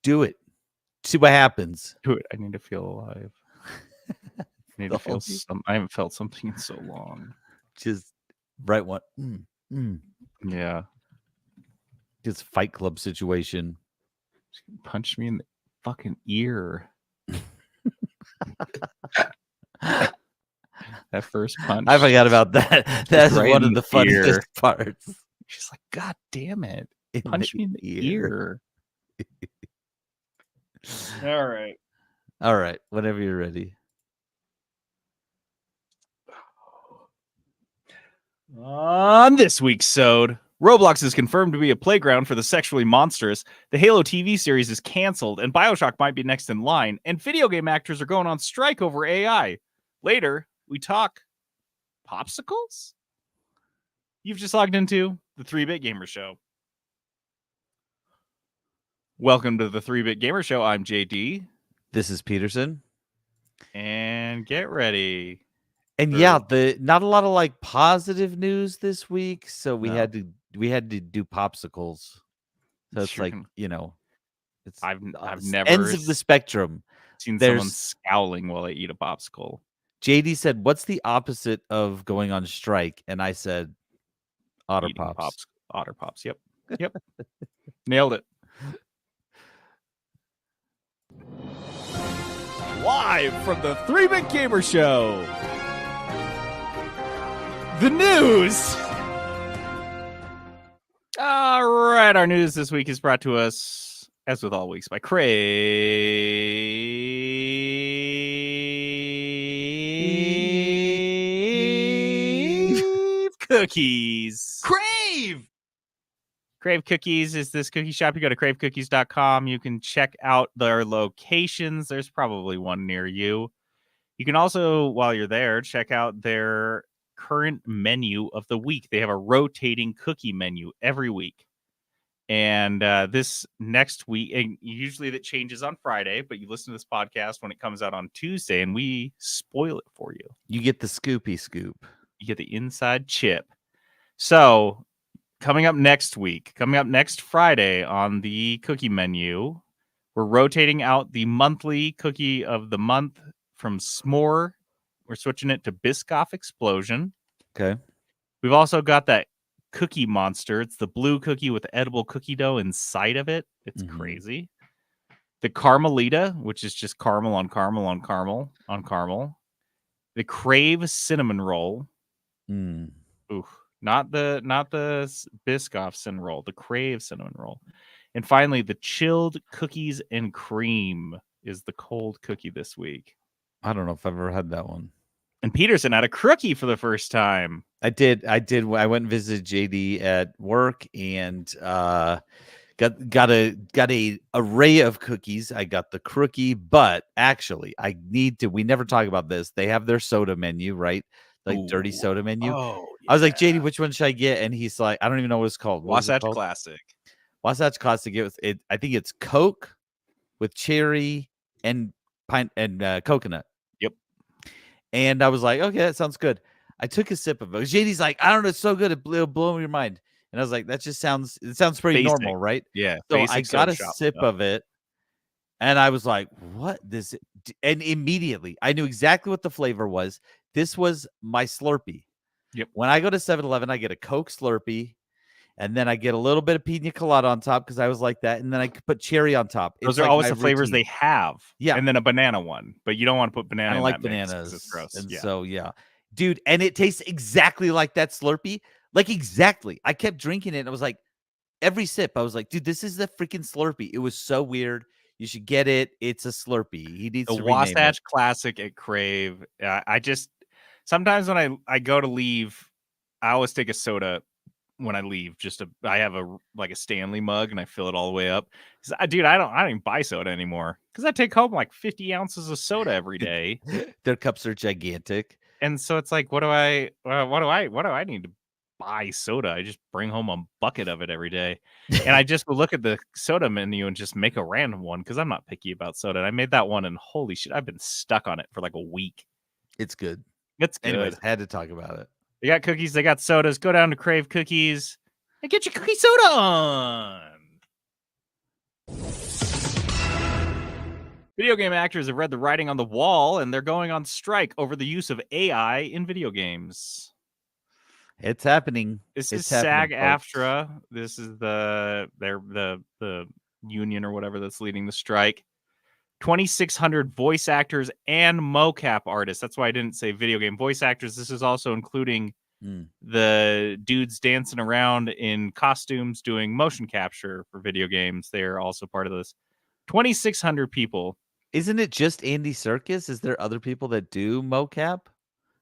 Do it. See what happens. Do it. I need to feel alive. I need to feel I haven't felt something in so long. Just right one. Yeah. Just Fight Club situation. Punch me in the fucking ear. That first punch. I forgot about that. That's right one of the funniest parts. She's like, God damn it. Punch me in the ear. All right. All right. Whenever you're ready. On this week's SOD, Roblox is confirmed to be a playground for the sexually monstrous. The Halo TV series is canceled, and BioShock might be next in line. And video game actors are going on strike over AI. Later, we talk popsicles? You've just logged into the 3-Bit Gamer Show. Welcome to the 3-Bit Gamer Show. I'm JD. This is Peterson. And get ready. And not a lot of like positive news this week, so we had to do popsicles. So it's like, it's I've never ends of the spectrum. Seen someone scowling while they eat a popsicle. JD said, "What's the opposite of going on strike?" And I said, "Otter Pops." Otter Pops. Yep. Nailed it. Live from the 3-Bit Gamer Show. The news. All right, our news this week is brought to us, as with all weeks, by Crave Cookies. Crave Cookies is this cookie shop. You go to cravecookies.com. You can check out their locations. There's probably one near you. You can also, while you're there, check out their current menu of the week. They have a rotating cookie menu every week. And this next week, and usually that changes on Friday, but you listen to this podcast when it comes out on Tuesday, and we spoil it for you. You get the scoopy scoop. You get the inside chip. So coming up next Friday on the cookie menu, we're rotating out the monthly cookie of the month from S'more. We're switching it to Biscoff Explosion. Okay. We've also got that Cookie Monster. It's the blue cookie with edible cookie dough inside of it. It's crazy. The Carmelita, which is just caramel on caramel on caramel on caramel. The Crave Cinnamon Roll. Ooh, not the Biscoff Cinnamon Roll. The Crave Cinnamon Roll. And finally, the Chilled Cookies and Cream is the cold cookie this week. I don't know if I've ever had that one. And Peterson had a crookie for the first time. I did. I went and visited JD at work and got a array of cookies. I got the crookie, but actually we never talk about this. They have their soda menu, right? Like dirty soda menu. Oh, yeah. I was like, JD, which one should I get? And he's like, I don't even know what it's called. Wasatch Classic. Wasatch Classic. I think it's Coke with cherry and pine and coconut. Yep. And I was like, okay, that sounds good. I took a sip of it. JD's like, I don't know, it's so good, it'll blow your mind. And I was like, it sounds pretty basic. Normal, right? Yeah. So I got a sip of it, and I was like, what this? And immediately I knew exactly what the flavor was. This was my Slurpee. Yep. When I go to 7-Eleven, I get a Coke Slurpee, and then I get a little bit of pina colada on top because I was like that, and then I put cherry on top. Those are always the flavors they have. Yeah. And then a banana one, but you don't want to put banana. I don't like bananas. It's gross. And so dude, and it tastes exactly like that Slurpee. Like exactly. I kept drinking it, and I was like, every sip, I was like, dude, this is the freaking Slurpee. It was so weird. You should get it. It's a Slurpee. He needs to rename Wasatch it. Classic at Crave. I just sometimes when I go to leave, I always take a soda when I leave. I have a Stanley mug and I fill it all the way up. Dude, I don't even buy soda anymore because I take home like 50 ounces of soda every day. Their cups are gigantic, and so it's like, what do I need to buy soda? I just bring home a bucket of it every day, and I just will look at the soda menu and just make a random one because I'm not picky about soda. And I made that one, and holy shit, I've been stuck on it for like a week. It's good. It's good. Anyways, had to talk about it. They got cookies. They got sodas. Go down to Crave Cookies and get your cookie soda on. Video game actors have read the writing on the wall, and they're going on strike over the use of AI in video games. It's happening. This is It's happening, folks. SAG-AFTRA. This is the union or whatever that's leading the strike. 2,600 voice actors and mocap artists. That's why I didn't say video game voice actors. This is also including the dudes dancing around in costumes doing motion capture for video games. They're also part of this. 2,600 people. Isn't it just Andy Serkis? Is there other people that do mocap?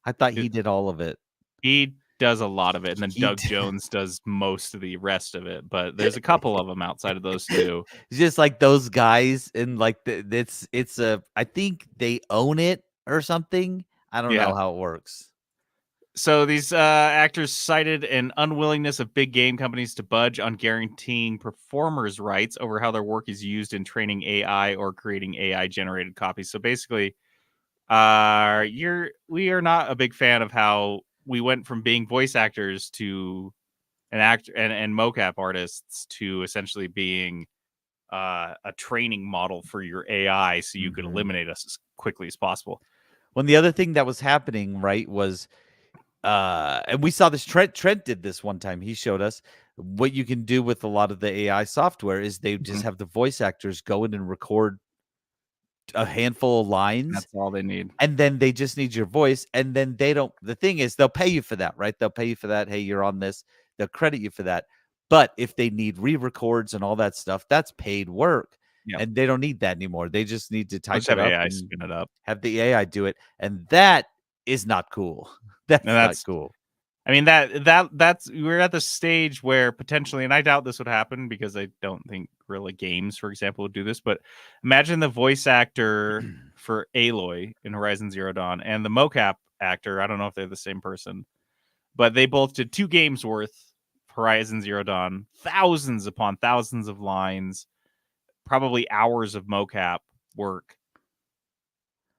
I thought he did all of it. He does a lot of it, and then He Doug did. Jones does most of the rest of it. But there's a couple of them outside of those two. It's just like those guys, and like it's a. I think they own it or something. I don't know how it works. So these actors cited an unwillingness of big game companies to budge on guaranteeing performers' rights over how their work is used in training AI or creating AI-generated copies. So basically, we are not a big fan of how we went from being voice actors to an actor and mocap artists to essentially being a training model for your AI, so you could eliminate us as quickly as possible. Well, the other thing that was happening, right, was and we saw this. Trent did this one time. He showed us what you can do with a lot of the AI software is they just have the voice actors go in and record a handful of lines. That's all they need. And then they just need your voice. And then they don't, the thing is, they'll pay you for that, right? They'll pay you for that. Hey, you're on this. They'll credit you for that. But if they need re-records and all that stuff, that's paid work. Yep. And they don't need that anymore. They just need to type Just it have up AI and spin it up. have the AI do it. And that is not cool. That's not cool. I mean, that's we're at the stage where potentially, and I doubt this would happen because I don't think Guerrilla Games, for example, would do this. But imagine the voice actor for Aloy in Horizon Zero Dawn and the mocap actor. I don't know if they're the same person, but they both did 2 games worth Horizon Zero Dawn, thousands upon thousands of lines, probably hours of mocap work.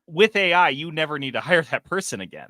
With AI, you never need to hire that person again.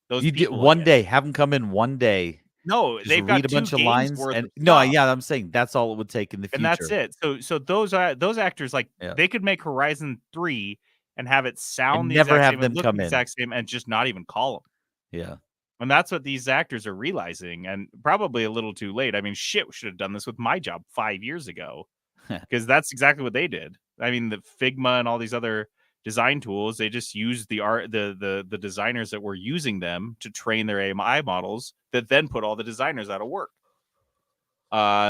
You get one day, have them come in one day. No, just they've read got a bunch of lines. And I'm saying that's all it would take in the future. And that's it. So those actors, like they could make Horizon 3 and have it sound and the never exact have same, them look come the in exact same, and just not even call them. Yeah. And that's what these actors are realizing, and probably a little too late. I mean, shit, we should have done this with my job 5 years ago, because that's exactly what they did. I mean, the Figma and all these other design tools, they just use the designers that were using them to train their AI models that then put all the designers out of work.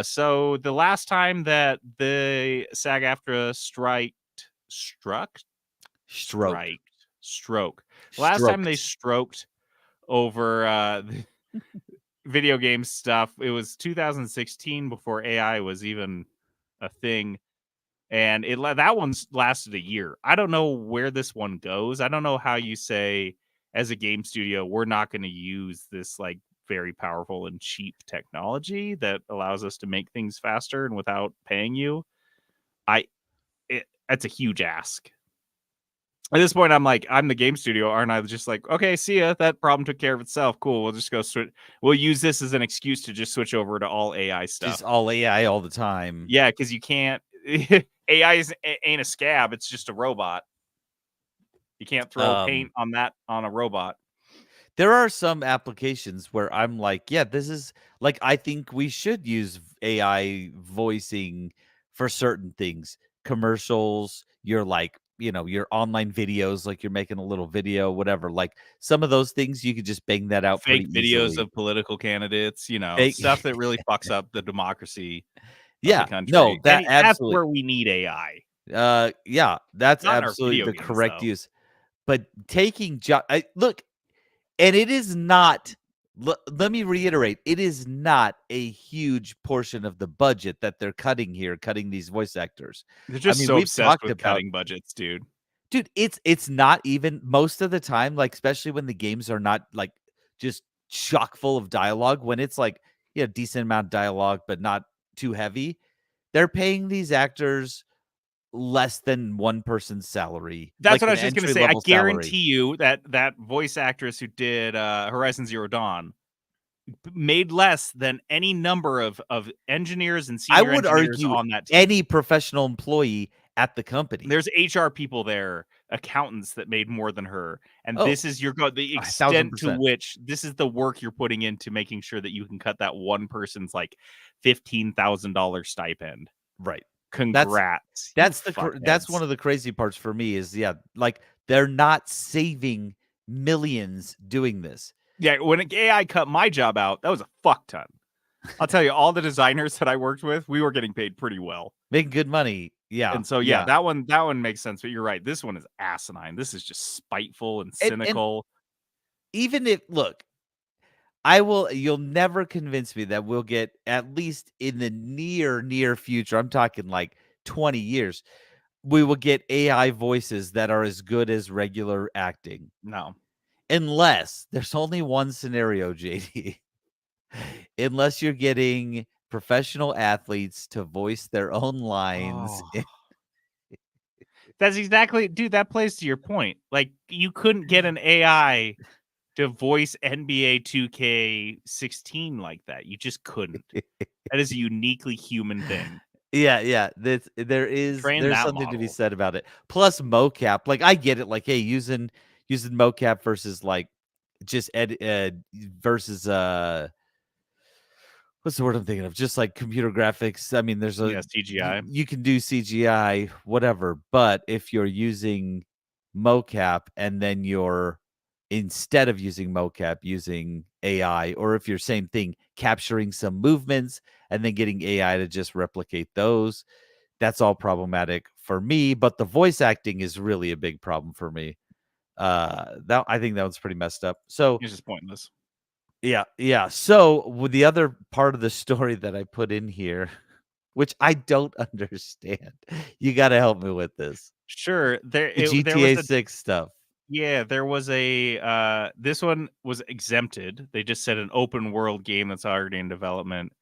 So the last time that the SAG-AFTRA last time they stroked over the video game stuff, it was 2016 before AI was even a thing. And that one's lasted a year. I don't know where this one goes. I don't know how you say, as a game studio, we're not going to use this like very powerful and cheap technology that allows us to make things faster and without paying you. That's a huge ask. At this point, I'm like, I'm the game studio, aren't I? Just like, okay, see ya. That problem took care of itself. Cool. We'll just go switch. We'll use this as an excuse to just switch over to all AI stuff. Just all AI all the time. Yeah, because you can't. AI ain't a scab. It's just a robot. You can't throw paint on a robot. There are some applications where I'm like, yeah, this is like, I think we should use AI voicing for certain things. Commercials, your like, your online videos, like you're making a little video, whatever. Like some of those things, you could just bang that out. Fake videos of political candidates, stuff that really fucks up the democracy. Yeah, no, that's where we need AI. Yeah, that's absolutely the correct use. But taking look, and it is not. Let me reiterate: it is not a huge portion of the budget that they're cutting here. Cutting these voice actors. They're just so obsessed with cutting budgets, dude. Dude, it's not even most of the time. Like especially when the games are not like just chock full of dialogue. When it's like decent amount of dialogue, but not too heavy, they're paying these actors less than one person's salary. That's what I was just going to say. I guarantee you that voice actress who did Horizon Zero Dawn made less than any number of engineers and senior engineers on that team. Any professional employee at the company. There's HR people there, accountants that made more than her, and Oh, this is the extent to 1000%. which this is the work you're putting into making sure that you can cut that one person's like $15,000 stipend. Right. Congrats. That's one of the crazy parts for me is like they're not saving millions doing this. Yeah, when AI cut my job out, that was a fuck ton. I'll tell you, all the designers that I worked with, we were getting paid pretty well. Making good money. Yeah. And so that one makes sense, but you're right. This one is asinine. This is just spiteful and cynical. And even if you'll never convince me that we'll get, at least in the near future, I'm talking like 20 years, we will get AI voices that are as good as regular acting. No. Unless there's only one scenario, JD. Unless you're getting professional athletes to voice their own lines. Oh. That's exactly, dude, that plays to your point. Like, you couldn't get an AI to voice NBA 2K16 like that. You just couldn't. That is a uniquely human thing. Yeah. There's something to be said about it. Plus mocap. Like, I get it. Like, hey, using mocap versus like just versus what's the word I'm thinking of? Just like computer graphics. I mean, there's CGI. You can do CGI, whatever. But if you're using mocap and then you're, instead of using mocap, using AI, or if you're same thing, capturing some movements and then getting AI to just replicate those, that's all problematic for me. But the voice acting is really a big problem for me. I think that one's pretty messed up. So it's just pointless. Yeah. So with the other part of the story that I put in here, which I don't understand, you got to help me with this. Sure. GTA 6 stuff. Yeah, there was this one was exempted. They just said an open world game that's already in development.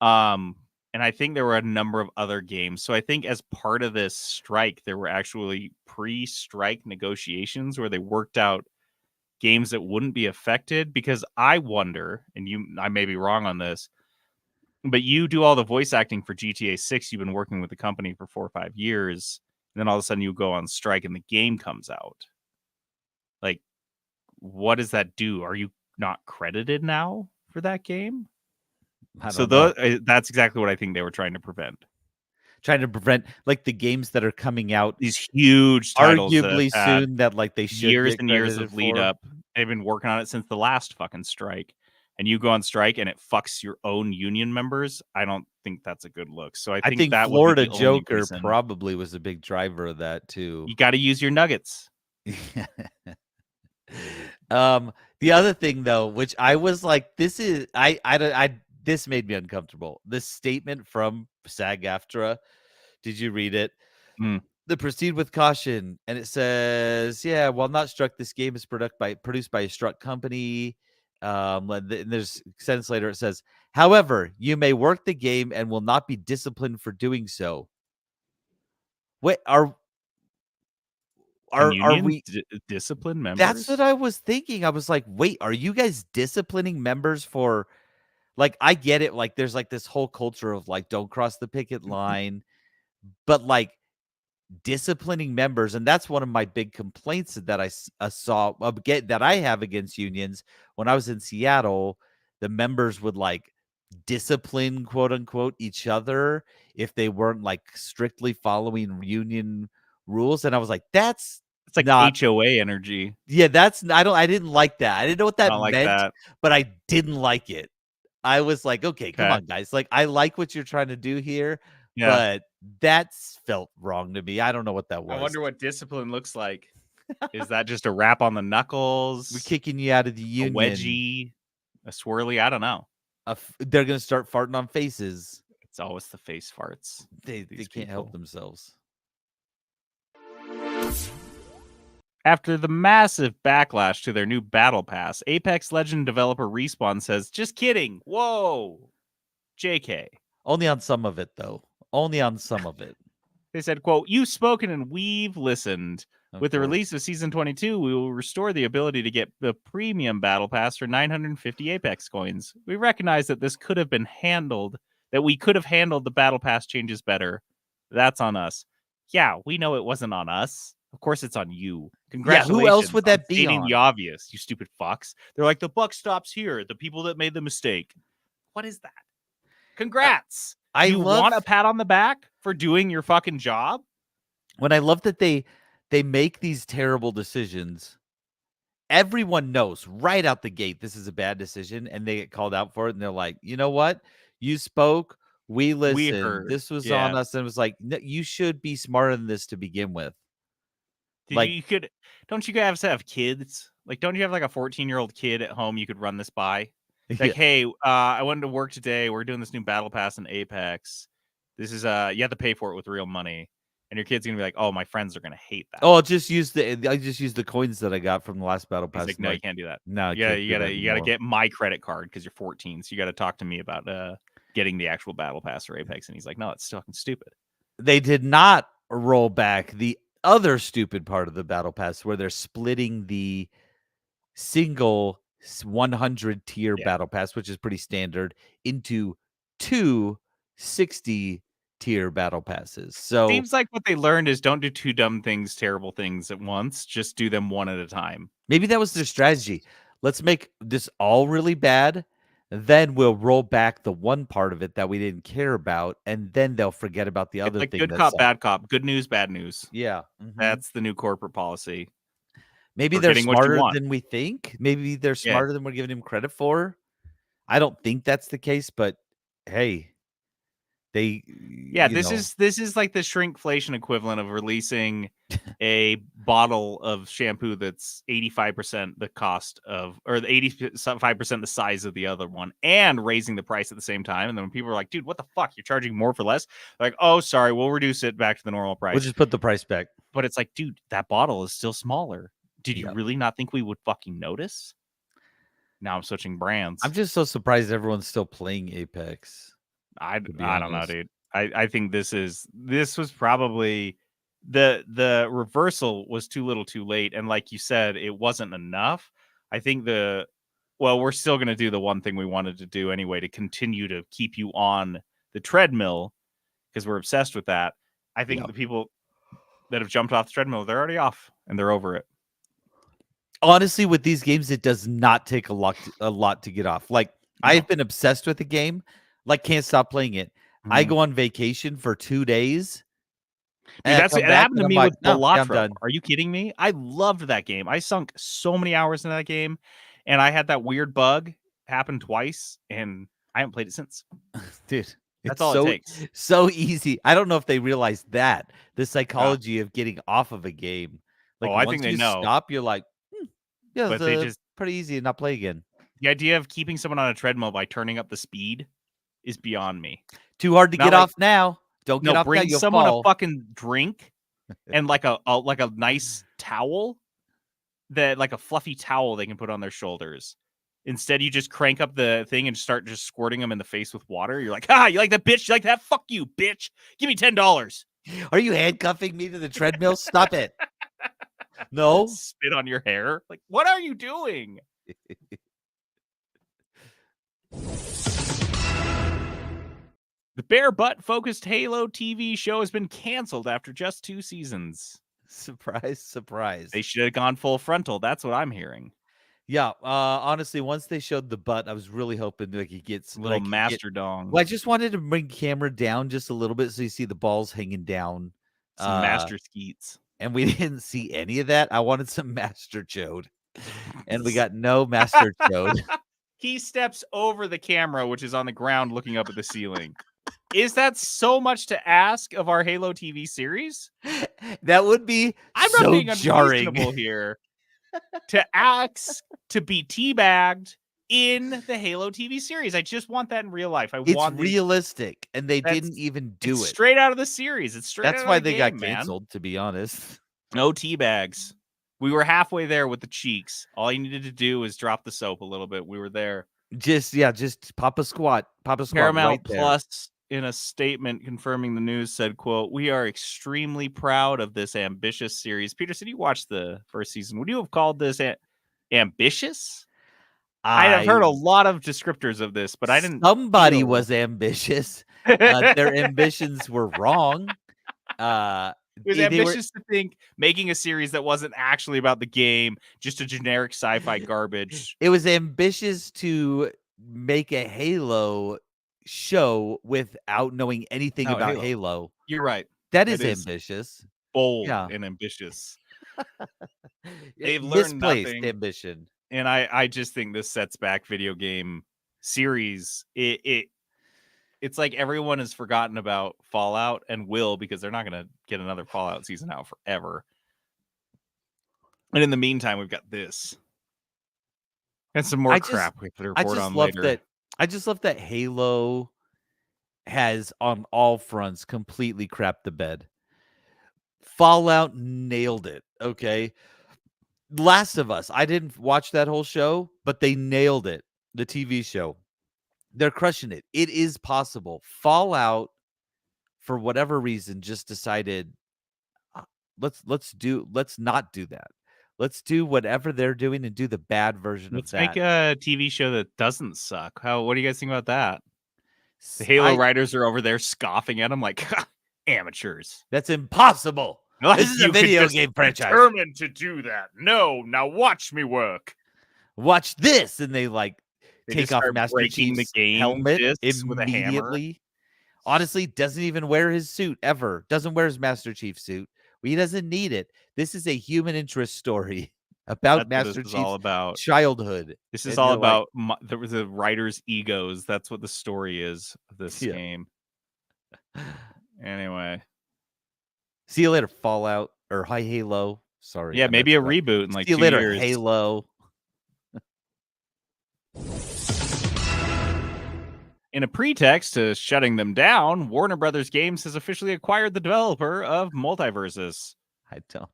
And I think there were a number of other games. So I think as part of this strike, there were actually pre-strike negotiations where they worked out games that wouldn't be affected, because I wonder, and I may be wrong on this, but you do all the voice acting for GTA 6. You've been working with the company for 4 or 5 years, and then all of a sudden you go on strike and the game comes out. Like, what does that do? Are you not credited now for that game? So that's exactly what I think they were trying to prevent. Like the games that are coming out, these huge titles arguably soon, that like they should years get and years of lead for. up. They've been working on it since the last fucking strike, and you go on strike and it fucks your own union members. I don't think that's a good look. So I think that Florida Joker probably was a big driver of that too. You got to use your nuggets. The other thing though, which I was like, this made me uncomfortable. This statement from SAG-AFTRA. Did you read it? The proceed with caution, and it says, "Yeah, while not struck, this game is produced by a struck company." And there's a sentence later it says, "However, you may work the game and will not be disciplined for doing so." Wait, are we discipline members? That's what I was thinking. I was like, wait, are you guys disciplining members for, like, I get it. Like, there's like this whole culture of like, don't cross the picket line, but like disciplining members. And that's one of my big complaints that I saw that I have against unions. When I was in Seattle, the members would like discipline, quote unquote, each other if they weren't like strictly following union rules. And I was like, it's like not HOA energy. Yeah, I didn't like that. I didn't know what that meant, but I didn't like it. I was like, okay, come on, guys. Like, I like what you're trying to do here, but that's felt wrong to me. I don't know what that was. I wonder what discipline looks like. Is that just a rap on the knuckles? We're kicking you out of the union. A wedgie, a swirly? I don't know. They're going to start farting on faces. It's always the face farts. They can't help themselves. After the massive backlash to their new Battle Pass, Apex Legends developer Respawn says, just kidding. Whoa. JK. Only on some of it, though. Only on some of it. They said, quote, "You've spoken and we've listened. With the release of Season 22, we will restore the ability to get the premium Battle Pass for 950 Apex coins. We recognize that this could have been handled, that we could have handled the Battle Pass changes better. That's on us. Yeah, we know it wasn't on us. Of course it's on you. Yeah, Congratulations. who else would on that be stating on? the obvious, you stupid fucks. They're like, the buck stops here. The people that made the mistake. What is that? Congrats. I You love want a pat on the back for doing your fucking job? when I love that they make these terrible decisions. Everyone knows right out the gate this is a bad decision, and they get called out for it, and they're like, you know what? You spoke, we listened. heard. This was Yeah. on us, and it was like, no, you should be smarter than this to begin with. Like- you could don't you guys have kids? Like, don't you have like a 14-year-old kid at home you could run this by? Like, Yeah. hey, I went to work today. We're doing this new battle pass in Apex. This is you have to pay for it with real money. And your kid's gonna be like, oh, my friends are gonna hate that. Oh, I just use the coins that I got from the last battle pass. He's like, no, you can't do that. No, Yeah, you gotta get my credit card because you're 14. So you gotta talk to me about getting the actual battle pass for Apex. And he's like, no, it's fucking stupid. They did not roll back the other stupid part of the battle pass where they're splitting the single 100 tier battle pass, which is pretty standard, into 2 60 tier battle passes. So seems like what they learned is don't do two dumb things, terrible things at once. Just do them one at a time. maybe that was their strategy. Let's make this all really bad. Then we'll roll back the one part of it that we didn't care about, and then they'll forget about the other Like thing. good that cop, sucked. bad cop. Good news, bad news. Yeah. That's the new corporate policy. Maybe for they're getting what you smarter want. than we think. Maybe they're smarter than we're giving him credit for. I don't think that's the case, but hey, this is like the shrinkflation equivalent of releasing a bottle of shampoo that's 85% the cost of, or the 85% the size of the other one, and raising the price at the same time. And then when people are like, dude, what the fuck? You're charging more for less? Like, oh, sorry, we'll reduce it back to the normal price. We'll just put the price back. But it's like, dude, that bottle is still smaller. Did you really not think we would fucking notice? Now I'm switching brands. I'm just so surprised everyone's still playing Apex. I don't know, dude. I think this was probably the reversal was too little too late. And like you said, it wasn't enough. I think we're still going to do the one thing we wanted to do anyway, to continue to keep you on the treadmill because we're obsessed with that. I think the people that have jumped off the treadmill, they're already off and they're over it. Honestly, with these games, it does not take a lot to get off. Like, I've been obsessed with the game, like can't stop playing it. I go on vacation for 2 days. Dude, it happened to me with Balatro. Yeah, are you kidding me? I loved that game. I sunk so many hours into that game, and I had that weird bug happen twice, and I haven't played it since. Dude, that's all it takes. So easy. I don't know if they realize that the psychology of getting off of a game. Like, I think they know. Stop. You're like, yeah, but they just pretty easy to not play again. The idea of keeping someone on a treadmill by turning up the speed is beyond me. Too hard to get off now. Don't get off. Bring now, someone fall. a fucking drink and like a nice towel, that like a fluffy towel they can put on their shoulders. Instead, you just crank up the thing and start just squirting them in the face with water. You're like, you like that, bitch? You like that? Fuck you, bitch. Give me $10. Are you handcuffing me to the treadmill? Stop it. No. Spit on your hair. Like, what are you doing? The bare butt focused Halo TV show has been canceled after just 2 seasons. Surprise, surprise. They should have gone full frontal. That's what I'm hearing. Yeah, honestly, once they showed the butt, I was really hoping like he gets little master dong. Well, I just wanted to bring camera down just a little bit so you see the balls hanging down. Some master skeets. And we didn't see any of that. I wanted some master chode. And we got no master chode. He steps over the camera, which is on the ground looking up at the ceiling. Is that so much to ask of our Halo TV series? That would be I'm so not being jarring unreasonable here. To ask to be teabagged in the Halo TV series. I just want that in real life. It's realistic, and they didn't even do it. Straight out of the series. It's straight. That's why they got canceled, to be honest. No teabags. We were halfway there with the cheeks. All you needed to do was drop the soap a little bit. We were there. Just pop a squat. Paramount right Plus, in a statement confirming the news, said, quote, "We are extremely proud of this ambitious series." Peterson, you watched the first season. Would you have called this ambitious? I have heard a lot of descriptors of this, but I didn't. Somebody was ambitious. Their ambitions were wrong. It was They were ambitious to think making a series that wasn't actually about the game, just a generic sci-fi garbage. it was ambitious to make a Halo show without knowing anything Oh, about Halo. Halo. You're right. That It is is ambitious. bold Yeah. and ambitious. Yeah, They've learned misplaced nothing. ambition. And I just think this sets back video game series. It's like everyone has forgotten about Fallout and will, because they're not going to get another Fallout season out forever. And in the meantime, we've got this and some more crap we have to report on later. I just love that Halo has on all fronts completely crapped the bed. Fallout nailed it. Okay. Last of Us. I didn't watch that whole show, but they nailed it. The TV show. They're crushing it. It is possible. Fallout, for whatever reason, just decided let's not do that. Let's do whatever they're doing and do the bad version Let's of make that. a TV show that doesn't suck. What do you guys think about that? The Halo writers are over there scoffing at them like amateurs. That's impossible. Like, this is a video game franchise. Determined to do that. No, now watch me work. Watch this, and they They take just off start Master breaking Chief's the game helmet discs with a hammer. immediately. Honestly, doesn't even wear his suit ever. Doesn't wear his Master Chief suit. He doesn't need it. This is a human interest story about That's Master what this is Chief's all about. childhood. This is And all you're like, about the writers' egos. That's what the story is of this Yeah. game. Anyway, see you later, Fallout or Hi Halo. Sorry. yeah, I maybe a messed up. reboot in like See you 2 later, years. Halo. In a pretext to shutting them down, Warner Brothers Games has officially acquired the developer of Multiversus. I don't.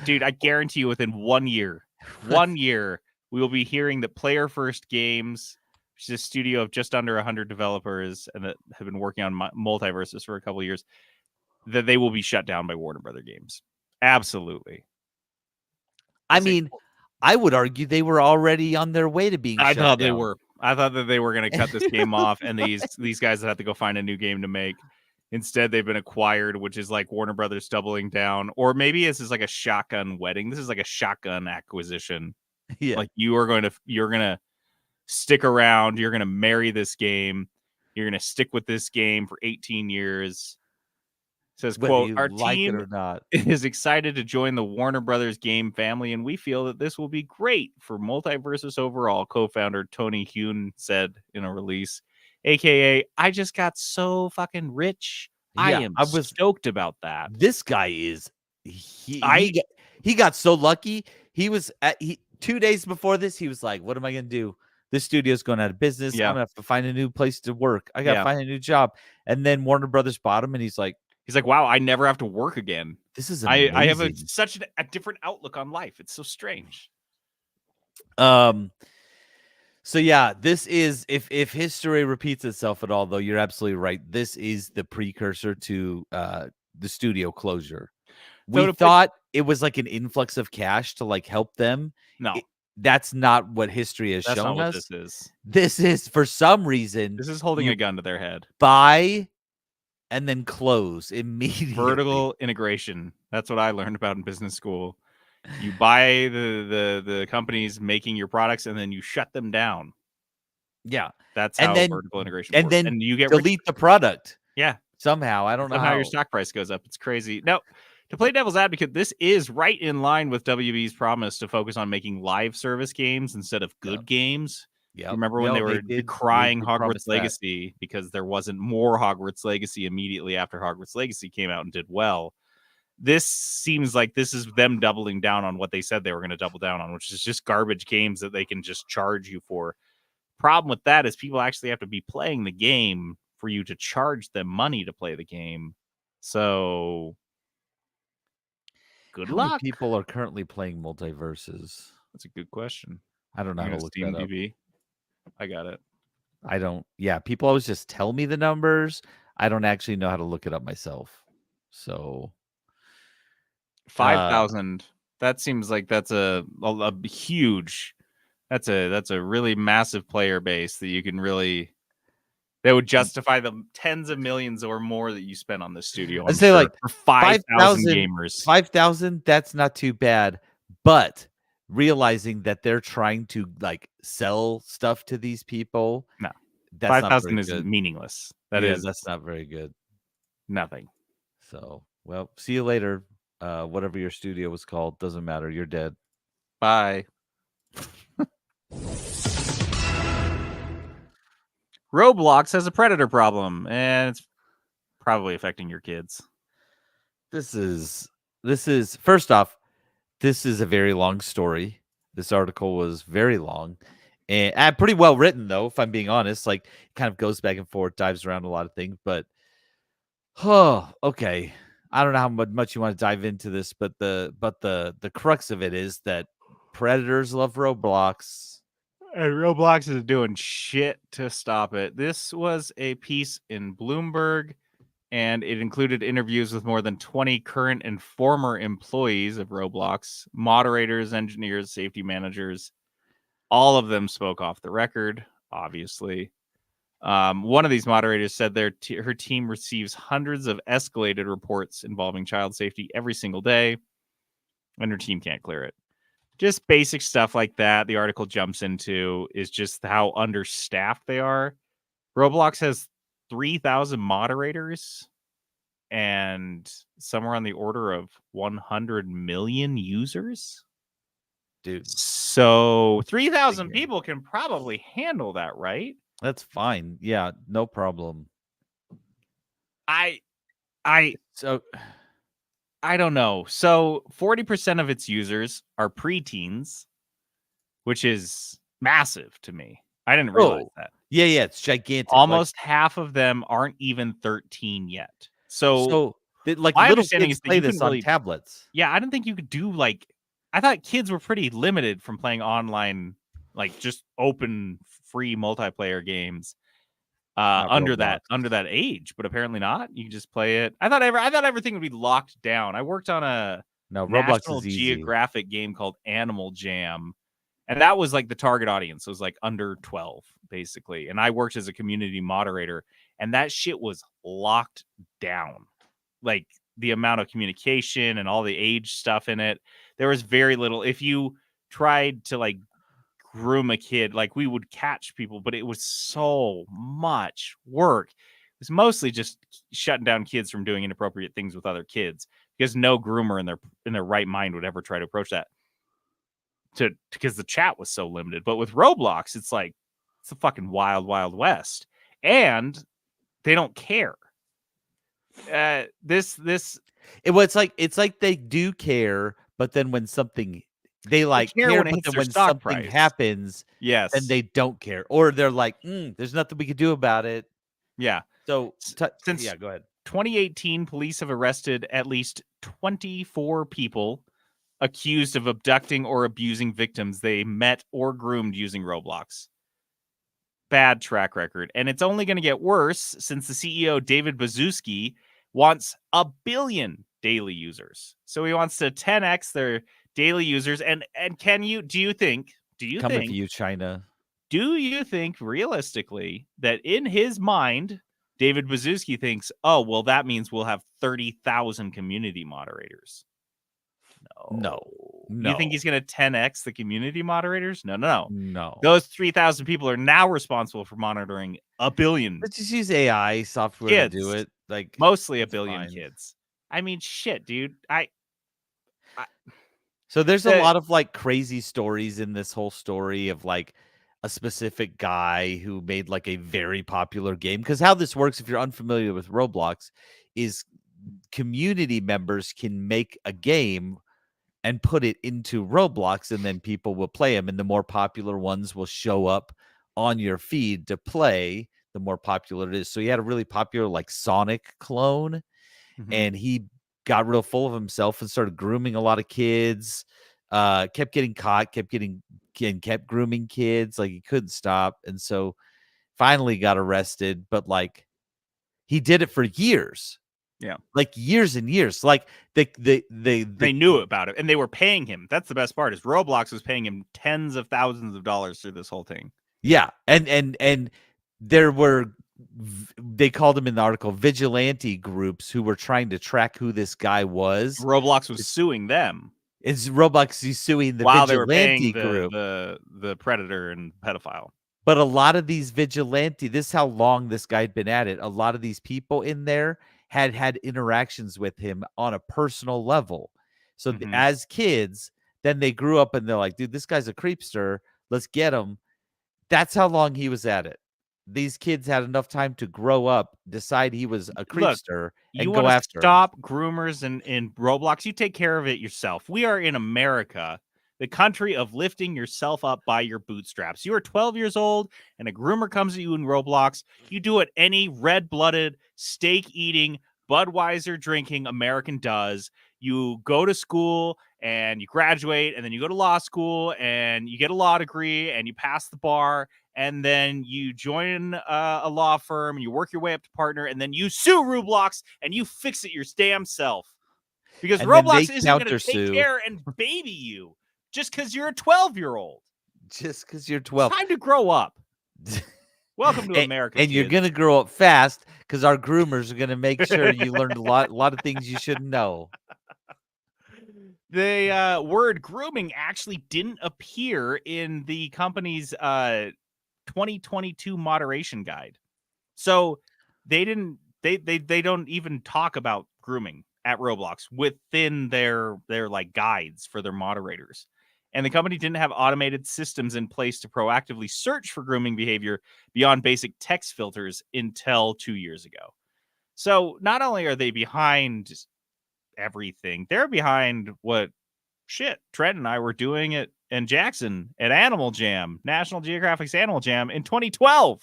Dude, I guarantee you within 1 year, we will be hearing that Player First Games, which is a studio of just under 100 developers and that have been working on Multiversus for a couple of years, that they will be shut down by Warner Brothers Games. Absolutely. I mean, I would argue they were already on their way to being shut down. They were. I thought that they were going to cut this game off, and these guys have to go find a new game to make. Instead, they've been acquired, which is like Warner Brothers doubling down, or maybe this is like a shotgun wedding. This is like a shotgun acquisition. Yeah. Like you're going to stick around. You're going to marry this game. You're going to stick with this game for 18 years. Says, quote, our team it or not. is excited to join the Warner Brothers game family, and we feel that this will be great for Multiversus overall, co-founder Tony Hune said in a release. AKA, I just got so fucking rich. Yeah, I was stoked about that. This guy is he got so lucky. He was 2 days before this, he was like, what am I gonna do? This studio's going out of business. Yeah. I'm gonna have to find a new place to work. I gotta find a new job. And then Warner Brothers bought him, and he's like, wow, I never have to work again. This is amazing. I have such a different outlook on life. It's so strange. So yeah, this is if history repeats itself at all, though, you're absolutely right. This is the precursor to the studio closure. We thought it was like an influx of cash to like help them. No. That's not what history has shown what us. this is. This is, for some reason, this is holding a gun to their head. Buy and then close immediately. Vertical integration. That's what I learned about in business school. You buy the companies making your products, and then you shut them down. Yeah, that's how vertical integration works. Then and you get delete the product. Yeah, somehow I don't know how your stock price goes up. It's crazy. Now, to play devil's advocate, this is right in line with WB's promise to focus on making live service games instead of good games. Yeah, remember when they were decrying Hogwarts Legacy because there wasn't more Hogwarts Legacy immediately after Hogwarts Legacy came out and did well. This seems like this is them doubling down on what they said they were going to double down on, which is just garbage games that they can just charge you for. Problem with that is people actually have to be playing the game for you to charge them money to play the game. So good luck. How many people are currently playing Multiversus? That's a good question. I don't know how to look that up. I got it. I don't. Yeah, people always just tell me the numbers. I don't actually know how to look it up myself. So 5,000. That seems like that's a huge. That's a really massive player base that you can really That would justify the tens of millions or more that you spent on this studio. I'd say like for 5,000 gamers. 5,000, that's not too bad. But realizing that they're trying to like sell stuff to these people, No. that's not 5,000 very is good. meaningless. That's not very good. Nothing. So, well, see you later. Whatever your studio was called, doesn't matter. You're dead. Bye. Roblox has a predator problem, and it's probably affecting your kids. This is first off, this is a very long story. This article was very long and pretty well written, though, if I'm being honest. Like, it kind of goes back and forth, dives around a lot of things, but okay. I don't know how much you want to dive into this, but the crux of it is that predators love Roblox. And Roblox is doing shit to stop it. This was a piece in Bloomberg, and it included interviews with more than 20 current and former employees of Roblox, moderators, engineers, safety managers. All of them spoke off the record, obviously. One of these moderators said her team receives hundreds of escalated reports involving child safety every single day, and her team can't clear it. Just basic stuff like that. The article jumps into is just how understaffed they are. Roblox has 3,000 moderators and somewhere on the order of 100 million users. Dude. So 3,000 people can probably handle that, right? That's fine. Yeah, no problem. I don't know. So 40% of its users are preteens, which is massive to me. I didn't realize that. Yeah, it's gigantic. Almost half of them aren't even 13 yet. So like my little understanding kids is that play you this couldn't on really, tablets. Yeah, I didn't think you could do like. I thought kids were pretty limited from playing online, like just open free multiplayer games. Under that age, but apparently not. You can just play it. I thought everything would be locked down. I worked on a Roblox National is easy. Geographic game called Animal Jam, and that was like the target audience. It was like under 12, basically. And I worked as a community moderator, and that shit was locked down. Like the amount of communication and all the age stuff in it, there was very little. If you tried to like groom a kid, like we would catch people, but it was so much work. It was mostly just shutting down kids from doing inappropriate things with other kids, because no groomer in their right mind would ever try to approach that, because the chat was so limited. But with Roblox, it's like it's a fucking wild west, and they don't care. It's like they do care, but then when something they care, when but then when something happens, yes, and they don't care, or they're like, there's nothing we can do about it. Yeah. So go ahead. 2018, police have arrested at least 24 people accused of abducting or abusing victims they met or groomed using Roblox. Bad track record. And it's only going to get worse since the CEO, David Baszucki, wants 1 billion daily users. So he wants to 10x their daily users. And do you think coming for you, China? Do you think realistically that in his mind, David Baszucki thinks, oh, well, that means we'll have 30,000 community moderators? No. You think he's going to 10x the community moderators? No. No. Those 3,000 people are now responsible for monitoring 1 billion. Let's just use AI software to do it. Like mostly 1 billion kids. I mean, shit, dude. So there's a lot of like crazy stories in this whole story of like a specific guy who made like a very popular game. Because how this works, if you're unfamiliar with Roblox, is community members can make a game and put it into Roblox, and then people will play them, and the more popular ones will show up on your feed to play, the more popular it is. So he had a really popular like Sonic clone, and he got real full of himself and started grooming a lot of kids, kept getting caught, kept grooming kids, like he couldn't stop, and so finally got arrested. But like he did it for years. Yeah, like years and years. Like they knew about it, and they were paying him. That's the best part, is Roblox was paying him tens of thousands of dollars through this whole thing. Yeah, and there were they called them in the article vigilante groups who were trying to track who this guy was. Roblox was suing them It's Roblox is suing the while they were vigilante paying group. the predator and pedophile. But a lot of these vigilante, this is how long this guy had been at it. A lot of these people in there had interactions with him on a personal level. So as kids, then they grew up and they're like, dude, this guy's a creepster. Let's get him. That's how long he was at it. These kids had enough time to grow up, decide he was a creepster, and go after him. Stop groomers in Roblox. You take care of it yourself. We are in America, the country of lifting yourself up by your bootstraps. You are 12 years old and a groomer comes at you in Roblox. You do what any red-blooded, steak-eating, Budweiser drinking American does. You go to school and you graduate, and then you go to law school and you get a law degree and you pass the bar, and then you join a law firm and you work your way up to partner, and then you sue Roblox and you fix it your damn self. Because Roblox isn't going to take care and baby you just because you're a 12-year-old. Just because you're 12. It's time to grow up. Welcome to America. And you're going to grow up fast because our groomers are going to make sure you learned a lot of things you shouldn't know. The word grooming actually didn't appear in the company's 2022 moderation guide. So they don't even talk about grooming at Roblox within their like guides for their moderators. And the company didn't have automated systems in place to proactively search for grooming behavior beyond basic text filters until 2 years ago. So not only are they behind everything, they're behind what Trent and I were doing in Jackson at Animal Jam, National Geographic's Animal Jam in 2012.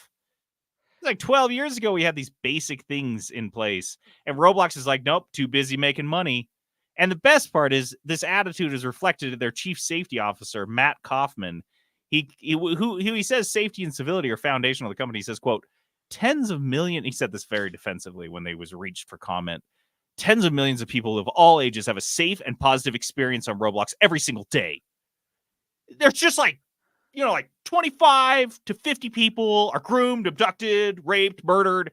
It's like 12 years ago we had these basic things in place, and Roblox is like, nope, too busy making money. And the best part is this attitude is reflected in their chief safety officer, Matt Kaufman. He says safety and civility are foundational to the company. He says, quote, tens of millions, he said this very defensively when they was reached for comment, tens of millions of people of all ages have a safe and positive experience on Roblox every single day. There's just like 25 to 50 people are groomed, abducted, raped, murdered.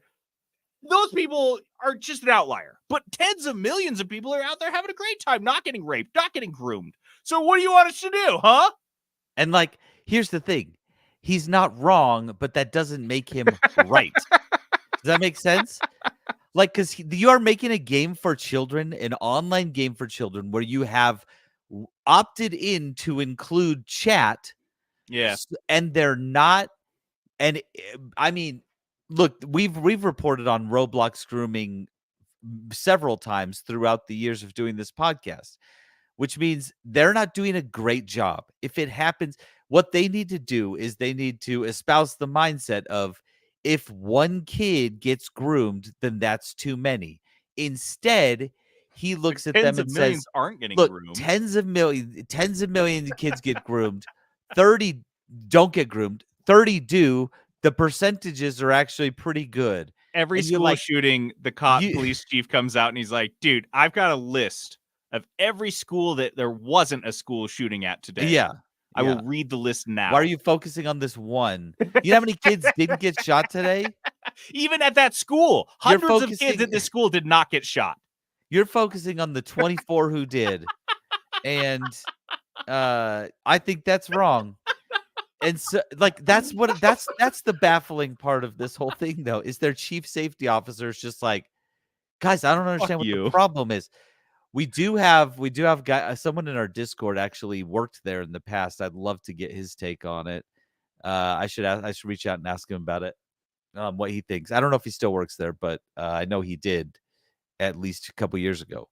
Those people are just an outlier. But tens of millions of people are out there having a great time, not getting raped, not getting groomed. So what do you want us to do, huh? And like, here's the thing. He's not wrong, but that doesn't make him right. Does that make sense? Like, because you are making a game for children, an online game for children, where you have opted in to include chat. Yeah. And they're not. And I mean, look, we've reported on Roblox grooming several times throughout the years of doing this podcast, which means they're not doing a great job. If it happens, what they need to do is they need to espouse the mindset of, if one kid gets groomed, then that's too many. Instead, he looks at them and says, aren't getting look, groomed. tens of millions of kids get groomed. 30 don't get groomed. 30 do. The percentages are actually pretty good. Every school shooting, the police chief comes out and he's like, dude, I've got a list of every school that there wasn't a school shooting at today. Yeah. I will read the list now. Why are you focusing on this one? You know how many kids didn't get shot today? Even at that school, hundreds of kids at this school did not get shot. You're focusing on the 24 who did. And I think that's wrong. And so, like, that's the baffling part of this whole thing, though, is their chief safety officer is just like, guys, I don't understand what the problem is. We do have someone in our Discord actually worked there in the past. I'd love to get his take on it. I should reach out and ask him about it, what he thinks. I don't know if he still works there, but I know he did at least a couple years ago.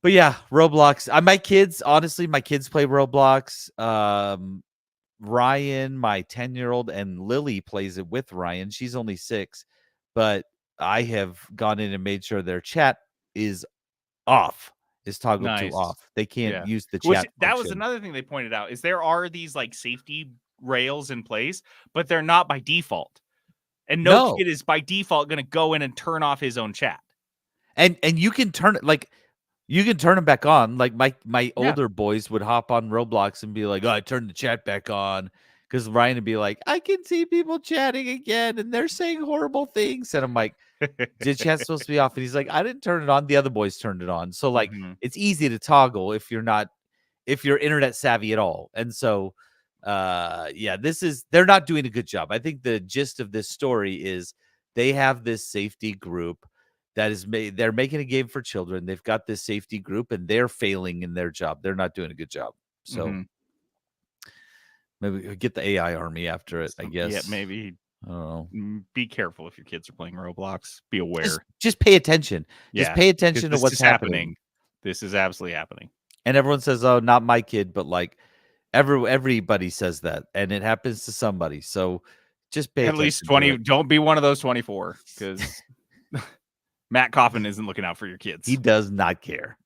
But yeah, Roblox. My kids play Roblox. Ryan, my 10-year-old, and Lily plays it with Ryan. She's only 6, but I have gone in and made sure their chat is off, is toggled to off. They can't use the chat. That was another thing they pointed out, is there are these like safety rails in place, but they're not by default. And no kid is by default going to go in and turn off his own chat. And you can turn it, like, you can turn them back on. Like my older boys would hop on Roblox and be like, oh, I turned the chat back on. because Ryan would be like, I can see people chatting again and they're saying horrible things. And I'm like, did chat supposed to be off? And he's like, I didn't turn it on. The other boys turned it on. So like Mhm. it's easy to toggle if you're internet savvy at all. And so yeah, they're not doing a good job. I think the gist of this story is they have this safety group that is they're making a game for children. They've got this safety group and they're failing in their job. They're not doing a good job. So Mhm. maybe we get the AI army after it, I guess. Yeah, maybe. I don't know. Be careful if your kids are playing Roblox. Be aware. Just pay attention. Yeah, Just pay 'cause attention to this what's is happening. This is absolutely happening. And everyone says, "Oh, not my kid," but like everybody says that, and it happens to somebody. So just pay At attention. least to 20. it. Don't be one of those 24, because Matt Coffin isn't looking out for your kids. He does not care.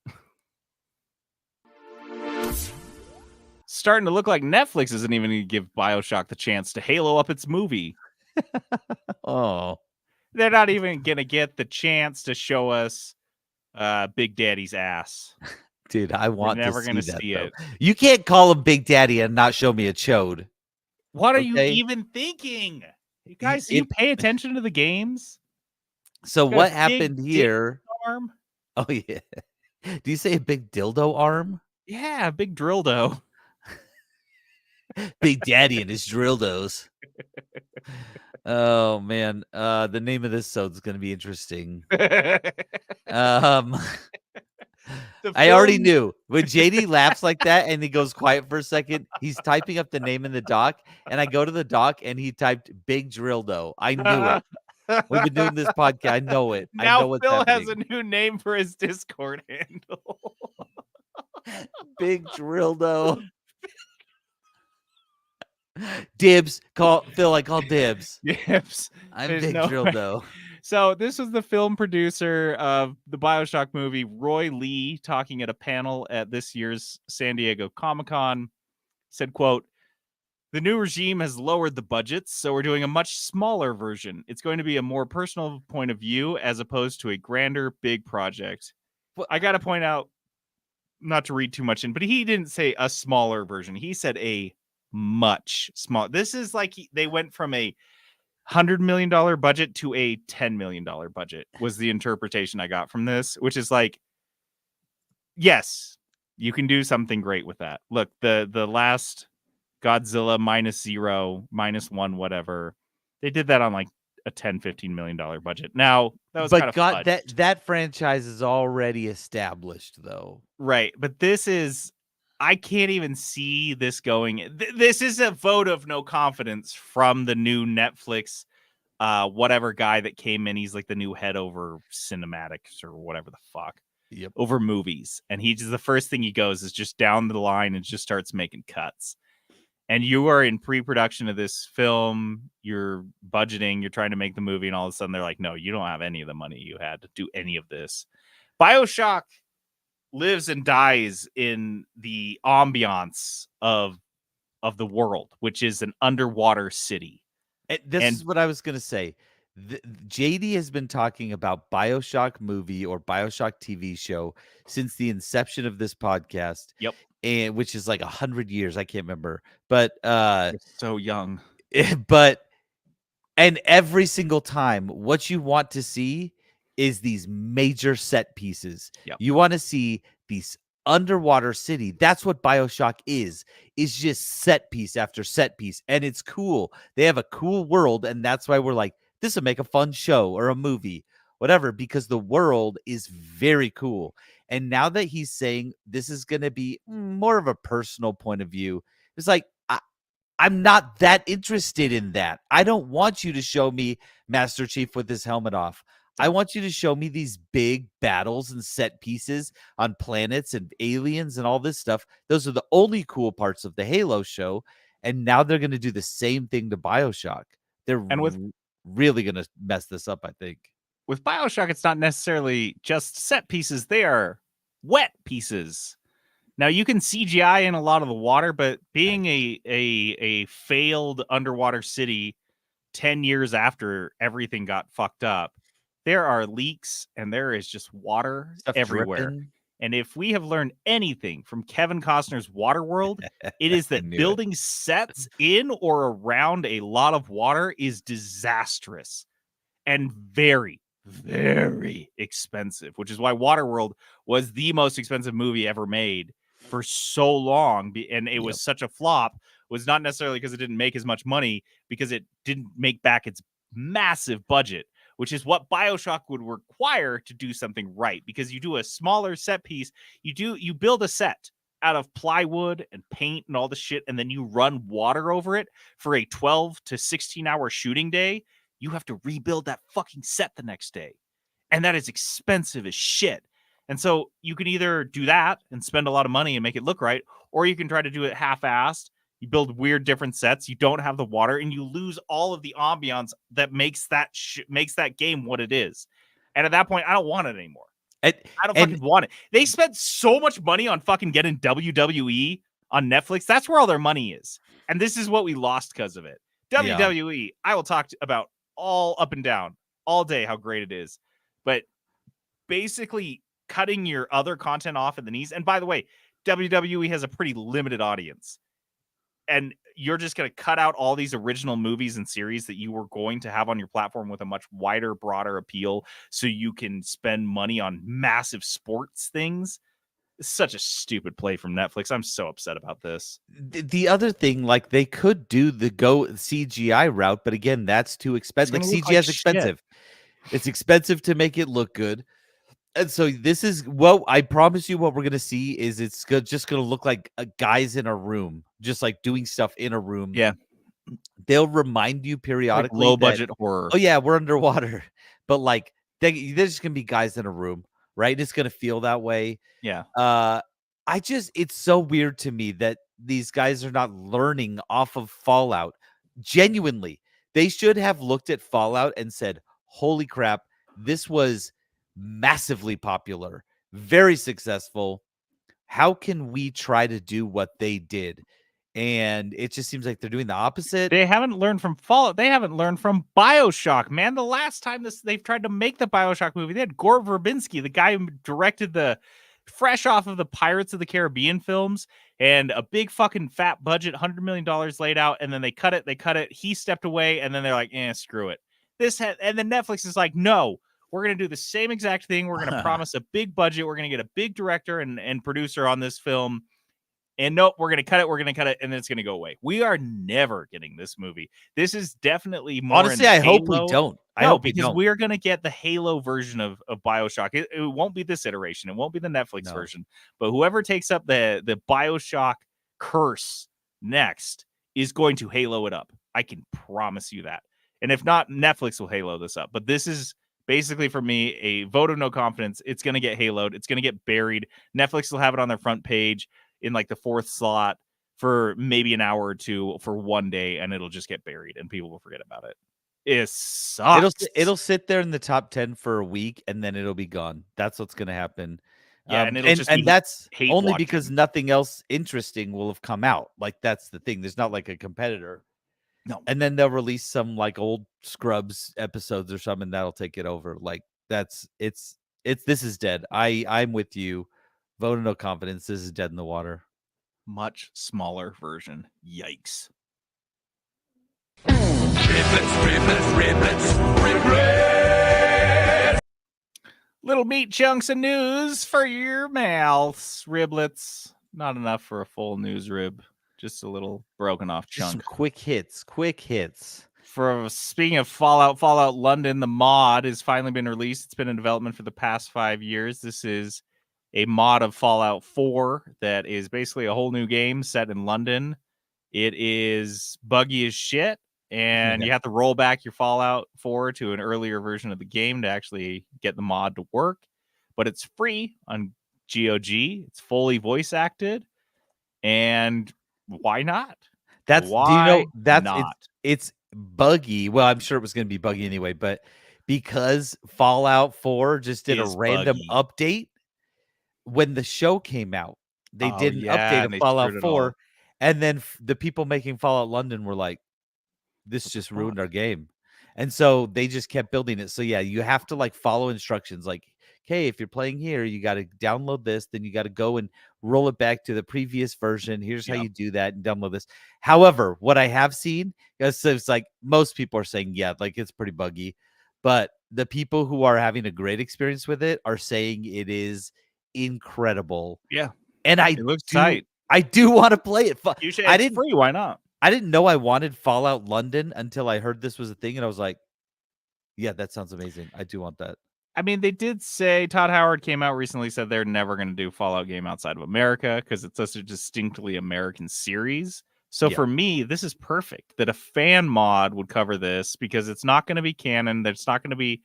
Starting to look like Netflix isn't even going to give BioShock the chance to halo up its movie. Oh, They're not even going to get the chance to show us Big Daddy's ass. dude, I want never to gonna see that. see Though. it. You can't call him Big Daddy and not show me a chode. What are you Okay? even thinking? You guys, you It- pay attention to the games? So Got a what big happened dick here? Arm? Oh yeah. Do you say a big dildo arm? Yeah, big dildo. Big Daddy and his drildos. Oh man, the name of this is going to be interesting. I already knew when JD laughs like that and he goes quiet for a second, he's typing up the name in the doc, and I go to the doc and he typed Big Drildo. I knew it. We've been doing this podcast. I know it. I know Now what's Phil happening. has a new name for his Discord handle. Big Drildo. Dibs. Call Phil. I call dibs. Yips. I'm There's Big no Drildo. So this was the film producer of the BioShock movie, Roy Lee, talking at a panel at this year's San Diego Comic-Con. Said, quote, "The new regime has lowered the budgets, so we're doing a much smaller version. It's going to be a more personal point of view as opposed to a grander, big project." What- I got to point out, not to read too much in, but he didn't say a smaller version. He said a much small. This is like they went from a $100 million budget to a $10 million budget was the interpretation I got from this, which is like, yes, you can do something great with that. Look, the last Godzilla -0, -1, whatever, they did that on like a $10-15 million budget. Now that was kind of God, that franchise is already established, though. Right, but this is, I can't even see this going. This is a vote of no confidence from the new Netflix whatever guy that came in. He's like the new head over cinematics or whatever the fuck. Yep. Over movies. And he just, the first thing he goes is just down the line and just starts making cuts. And you are in pre-production of this film, you're budgeting, you're trying to make the movie, and all of a sudden they're like, no, you don't have any of the money you had to do any of this. BioShock lives and dies in the ambiance of the world, which is an underwater city. This is what I was going to say. JD has been talking about BioShock movie or BioShock TV show since the inception of this podcast. Yep. And which is like 100 years. I can't remember. But so young. But and every single time what you want to see is these major set pieces. Yep. You want to see these underwater city. That's what BioShock is just set piece after set piece, and it's cool. They have a cool world, and that's why we're like, this would make a fun show or a movie, whatever, because the world is very cool. And now that he's saying this is going to be more of a personal point of view, it's like, I'm not that interested in that. I don't want you to show me Master Chief with his helmet off. I want you to show me these big battles and set pieces on planets and aliens and all this stuff. Those are the only cool parts of the Halo show. And now they're going to do the same thing to BioShock. They're really going to mess this up, I think. With BioShock, it's not necessarily just set pieces. They are wet pieces. Now, you can CGI in a lot of the water, but being a failed underwater city 10 years after everything got fucked up, there are leaks and there is just water everywhere. Dripping. And if we have learned anything from Kevin Costner's Waterworld, it is that building sets in or around a lot of water is disastrous and very, very expensive, which is why Waterworld was the most expensive movie ever made for so long. And it was such a flop, was not necessarily because it didn't make as much money, because it didn't make back its massive budget, which is what BioShock would require to do something right. Because you do a smaller set piece, you build a set out of plywood and paint and all the shit, and then you run water over it for a 12 to 16 hour shooting day. You have to rebuild that fucking set the next day. And that is expensive as shit. And so you can either do that and spend a lot of money and make it look right, or you can try to do it half-assed. You build weird different sets. You don't have the water, and you lose all of the ambiance that makes that game what it is. And at that point, I don't want it anymore. I don't fucking want it. They spent so much money on fucking getting WWE on Netflix. That's where all their money is. And this is what we lost because of it. WWE, I will talk about all up and down all day how great it is. But basically cutting your other content off at the knees. And by the way, WWE has a pretty limited audience. And you're just going to cut out all these original movies and series that you were going to have on your platform with a much wider, broader appeal so you can spend money on massive sports things. It's such a stupid play from Netflix. I'm so upset about this. The other thing, like, they could do the CGI route, but again, that's too expensive. Like, CGI is expensive. It's expensive to make it look good. And so this is I promise you what we're going to see is it's just going to look like guys in a room, just like doing stuff in a room. Yeah. They'll remind you periodically. Like low budget horror. Oh yeah, we're underwater. But like, there's just going to be guys in a room, right? It's going to feel that way. Yeah. It's so weird to me that these guys are not learning off of Fallout. Genuinely, they should have looked at Fallout and said, holy crap, this was massively popular, very successful. How can we try to do what they did? And it just seems like they're doing the opposite. They haven't learned from Fallout. They haven't learned from BioShock, man. The last time they've tried to make the BioShock movie, they had Gore Verbinski, the guy who directed the fresh off of the Pirates of the Caribbean films, and a big fucking fat budget, $100 million laid out, and then they cut it. He stepped away, and then they're like, screw it. And then Netflix is like, no, we're going to do the same exact thing. We're going to promise a big budget. We're going to get a big director and producer on this film. And nope, we're going to cut it. And then it's going to go away. We are never getting this movie. This is definitely more. Honestly, I hope we don't. Because we're going to get the Halo version of BioShock. It won't be this iteration. It won't be the Netflix version. But whoever takes up the BioShock curse next is going to Halo it up. I can promise you that. And if not, Netflix will Halo this up. But this is basically, for me, a vote of no confidence. It's going to get Haloed. It's going to get buried. Netflix will have it on their front page in like the 4th slot for maybe an hour or two for one day, and it'll just get buried, and people will forget about it. It sucks. It'll sit there in the top 10 for a week, and then it'll be gone. That's what's going to happen. Yeah, and that's only because nothing else interesting will have come out. Like, that's the thing. There's not like a competitor. No. And then they'll release some like old Scrubs episodes or something that'll take it over. Like, this is dead. I'm with you. Vote of no confidence. This is dead in the water. Much smaller version. Yikes. Riblets. Little meat chunks of news for your mouths. Riblets. Not enough for a full news rib. Just a little broken off chunk. Just quick hits. Speaking of Fallout London, the mod has finally been released. It's been in development for the past 5 years. This is a mod of Fallout 4 that is basically a whole new game set in London. It is buggy as shit, and you have to roll back your Fallout 4 to an earlier version of the game to actually get the mod to work. But it's free on GOG. It's fully voice acted, and why not? It's buggy. Well, I'm sure it was going to be buggy anyway, but because Fallout 4 just did a random update when the show came out, they did an update of Fallout 4, and then the people making Fallout London were like, this just ruined our game. And so they just kept building it. So yeah, you have to like follow instructions, like hey, if you're playing here, you got to download this, then you got to go and roll it back to the previous version. Here's how Yeah. you do that and download this. However, what I have seen, because it's like most people are saying, yeah, like it's pretty buggy, but the people who are having a great experience with it are saying it is incredible. Yeah. And It looks tight. I do want to play it. You should, I it's didn't free. Why not? I didn't know I wanted Fallout London until I heard this was a thing, and I was like, yeah, that sounds amazing. I do want that. I mean, they did say Todd Howard came out recently, said they're never going to do Fallout game outside of America because it's such a distinctly American series. So Yeah. for me, this is perfect that a fan mod would cover this because it's not going to be canon. It's not going to be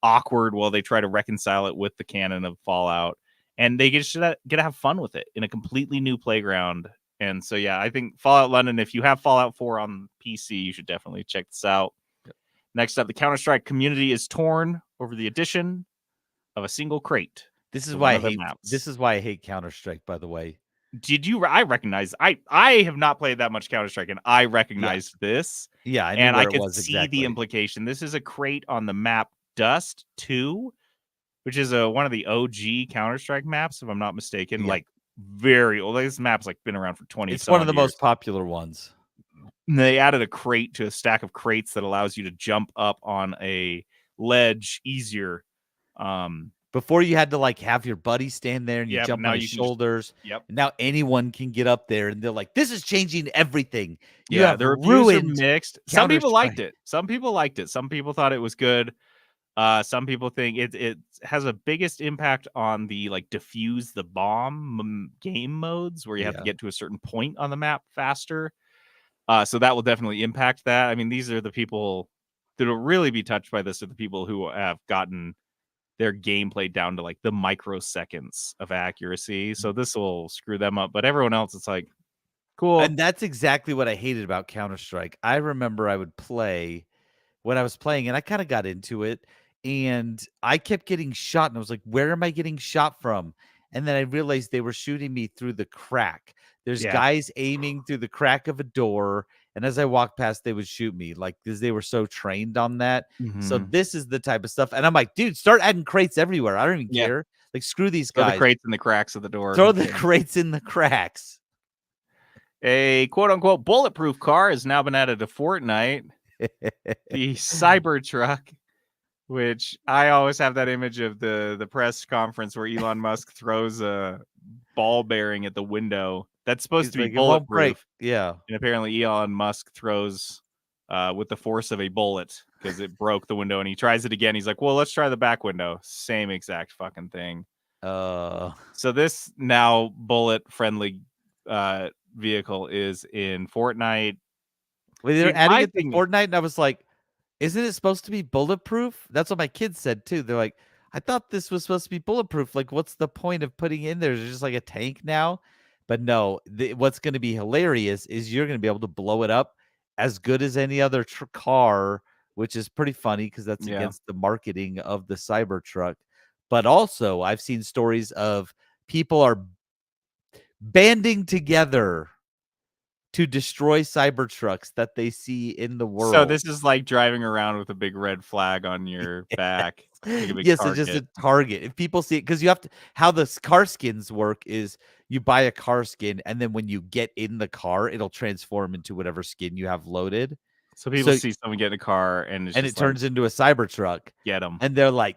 awkward while they try to reconcile it with the canon of Fallout. And they get to have fun with it in a completely new playground. And so, yeah, I think Fallout London, if you have Fallout 4 on PC, you should definitely check this out. Yep. Next up, the Counter-Strike community is torn over the addition of a single crate. This is why I hate Counter-Strike, by the way. Did you? I recognize. I have not played that much Counter-Strike, and I recognized this. Yeah, I knew and where I could it was see exactly. the implication. This is a crate on the map Dust 2, which is one of the OG Counter-Strike maps, if I'm not mistaken. Yeah. Like very old. This map's like been around for 20. It's one of the most popular ones. And they added a crate to a stack of crates that allows you to jump up on a ledge easier. Before you had to like have your buddy stand there and you Yeah, but jump now on you his can just- shoulders. Yep. Now anyone can get up there, and they're like, "This is changing everything." You Yeah, have the reviews ruined. are mixed. Some people liked Counter-Strike. it. Some people liked it. Some people thought it was good. Some people think it has a biggest impact on the like defuse the bomb game modes where you have to Yeah. get to a certain point on the map faster. So that will definitely impact that. I mean, these are the people that will really be touched by this are the people who have gotten their gameplay down to like the microseconds of accuracy. So this will screw them up. But everyone else, it's like, cool. And that's exactly what I hated about Counter-Strike. I remember I would play when I was playing, and I kind of got into it, and I kept getting shot, and I was like, "Where am I getting shot from?" And then I realized they were shooting me through the crack. There's Yeah. guys aiming through the crack of a door, and as I walked past, they would shoot me, like, because they were so trained on that. So Mhm. this is the type of stuff, and I'm like, dude, start adding crates everywhere. I don't even Yeah. care. Like, screw these Throw guys. the crates in the cracks of the door. Throw the crates in the cracks. A quote-unquote bulletproof car has now been added to Fortnite. The Cybertruck, which I always have that image of the press conference where Elon Musk throws a ball bearing at the window. That's supposed He's to be like, "It won't break." bulletproof. Yeah. And apparently Elon Musk throws with the force of a bullet because it broke the window, and he tries it again. He's like, well, let's try the back window. Same exact fucking thing. So this now bullet-friendly vehicle is in Fortnite. Well, they're Dude, adding my it to thing- Fortnite, and I was like, "Isn't it supposed to be bulletproof?" That's what my kids said too. They're like, "I thought this was supposed to be bulletproof. Like, what's the point of putting it in there? Is it just like a tank now?" But no, what's going to be hilarious is you're going to be able to blow it up as good as any other car, which is pretty funny because that's Yeah. against the marketing of the Cybertruck. But also, I've seen stories of people are banding together to destroy Cybertrucks that they see in the world. So this is like driving around with a big red flag on your back. Like a big Yes, it's just a target. If people see it, because you have to, how the car skins work is you buy a car skin, and then when you get in the car, it'll transform into whatever skin you have loaded. So people see someone get in a car and it turns into a Cybertruck. Get them. And they're like,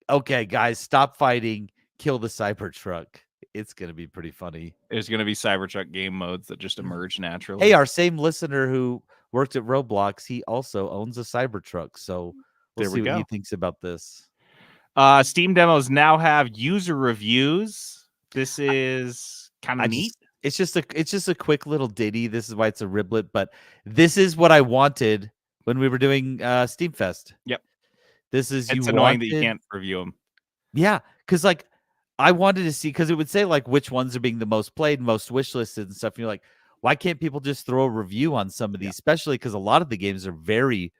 okay, guys, stop fighting. Kill the Cybertruck. It's going to be pretty funny. There's going to be Cybertruck game modes that just emerge naturally. Hey, our same listener who worked at Roblox, he also owns a Cybertruck. So we'll see what he thinks about this. Steam demos now have user reviews. This is kind of neat. It's just a quick little ditty. This is why it's a riblet, but this is what I wanted when we were doing Steam Fest. Yep. It's annoying that you can't review them. Yeah, because like I wanted to see, because it would say like which ones are being the most played, most wish listed and stuff. And you're like, why can't people just throw a review on some of these? Especially because a lot of the games are very,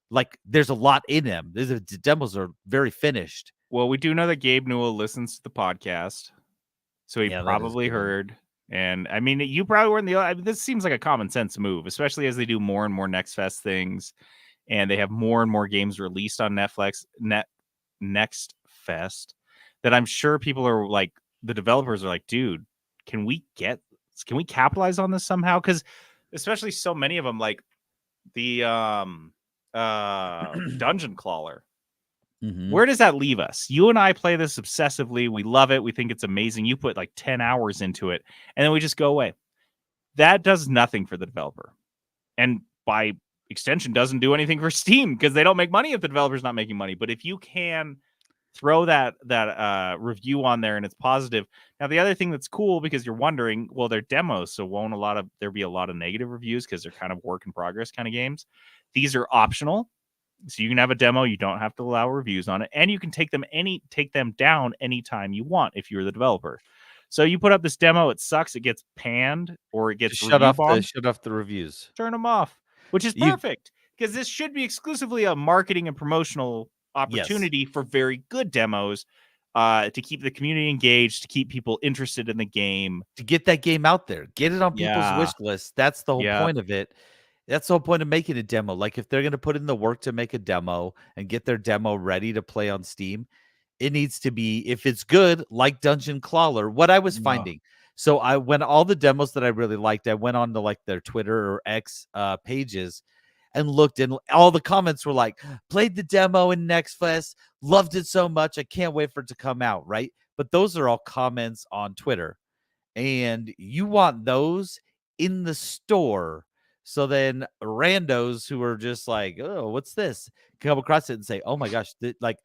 like, there's a lot in them. The demos are very finished. Well, we do know that Gabe Newell listens to the podcast, so he probably heard. And I mean, you probably weren't this seems like a common sense move, especially as they do more and more Next Fest things, and they have more and more games released on Netflix. Next Fest. that I'm sure people are like, the developers are like, dude, can we capitalize on this somehow? Because especially so many of them, like the Dungeon Crawler. Mhm. Where does that leave us? You and I play this obsessively. We love it. We think it's amazing. You put like 10 hours into it, and then we just go away. That does nothing for the developer. And by extension, doesn't do anything for Steam because they don't make money if the developer's not making money. But if you can throw that review on there and it's positive. Now, the other thing that's cool, because you're wondering, well, they're demos, so won't there be a lot of negative reviews because they're kind of work in progress kind of games. These are optional. So you can have a demo, you don't have to allow reviews on it, and you can take them down anytime you want if you're the developer. So you put up this demo, it sucks, it gets panned or it gets shut review off bombed, the reviews. turn them off, which is You perfect because this should be exclusively a marketing and promotional opportunity for very good demos, to keep the community engaged, to keep people interested in the game. to get that game out there. Get it on people's wish Yeah. list. That's the whole Yeah. point of it. That's the whole point of making a demo. Like, if they're gonna put in the work to make a demo and get their demo ready to play on Steam, it needs to be, if it's good, like Dungeon Crawler, what I was No. finding. So when all the demos that I really liked, I went on to like their Twitter or X pages and looked, and all the comments were like, played the demo in Next Fest, loved it so much, I can't wait for it to come out, right? But those are all comments on Twitter. And you want those in the store. So then randos who are just like, oh, what's this? Come across it and say, oh my gosh, like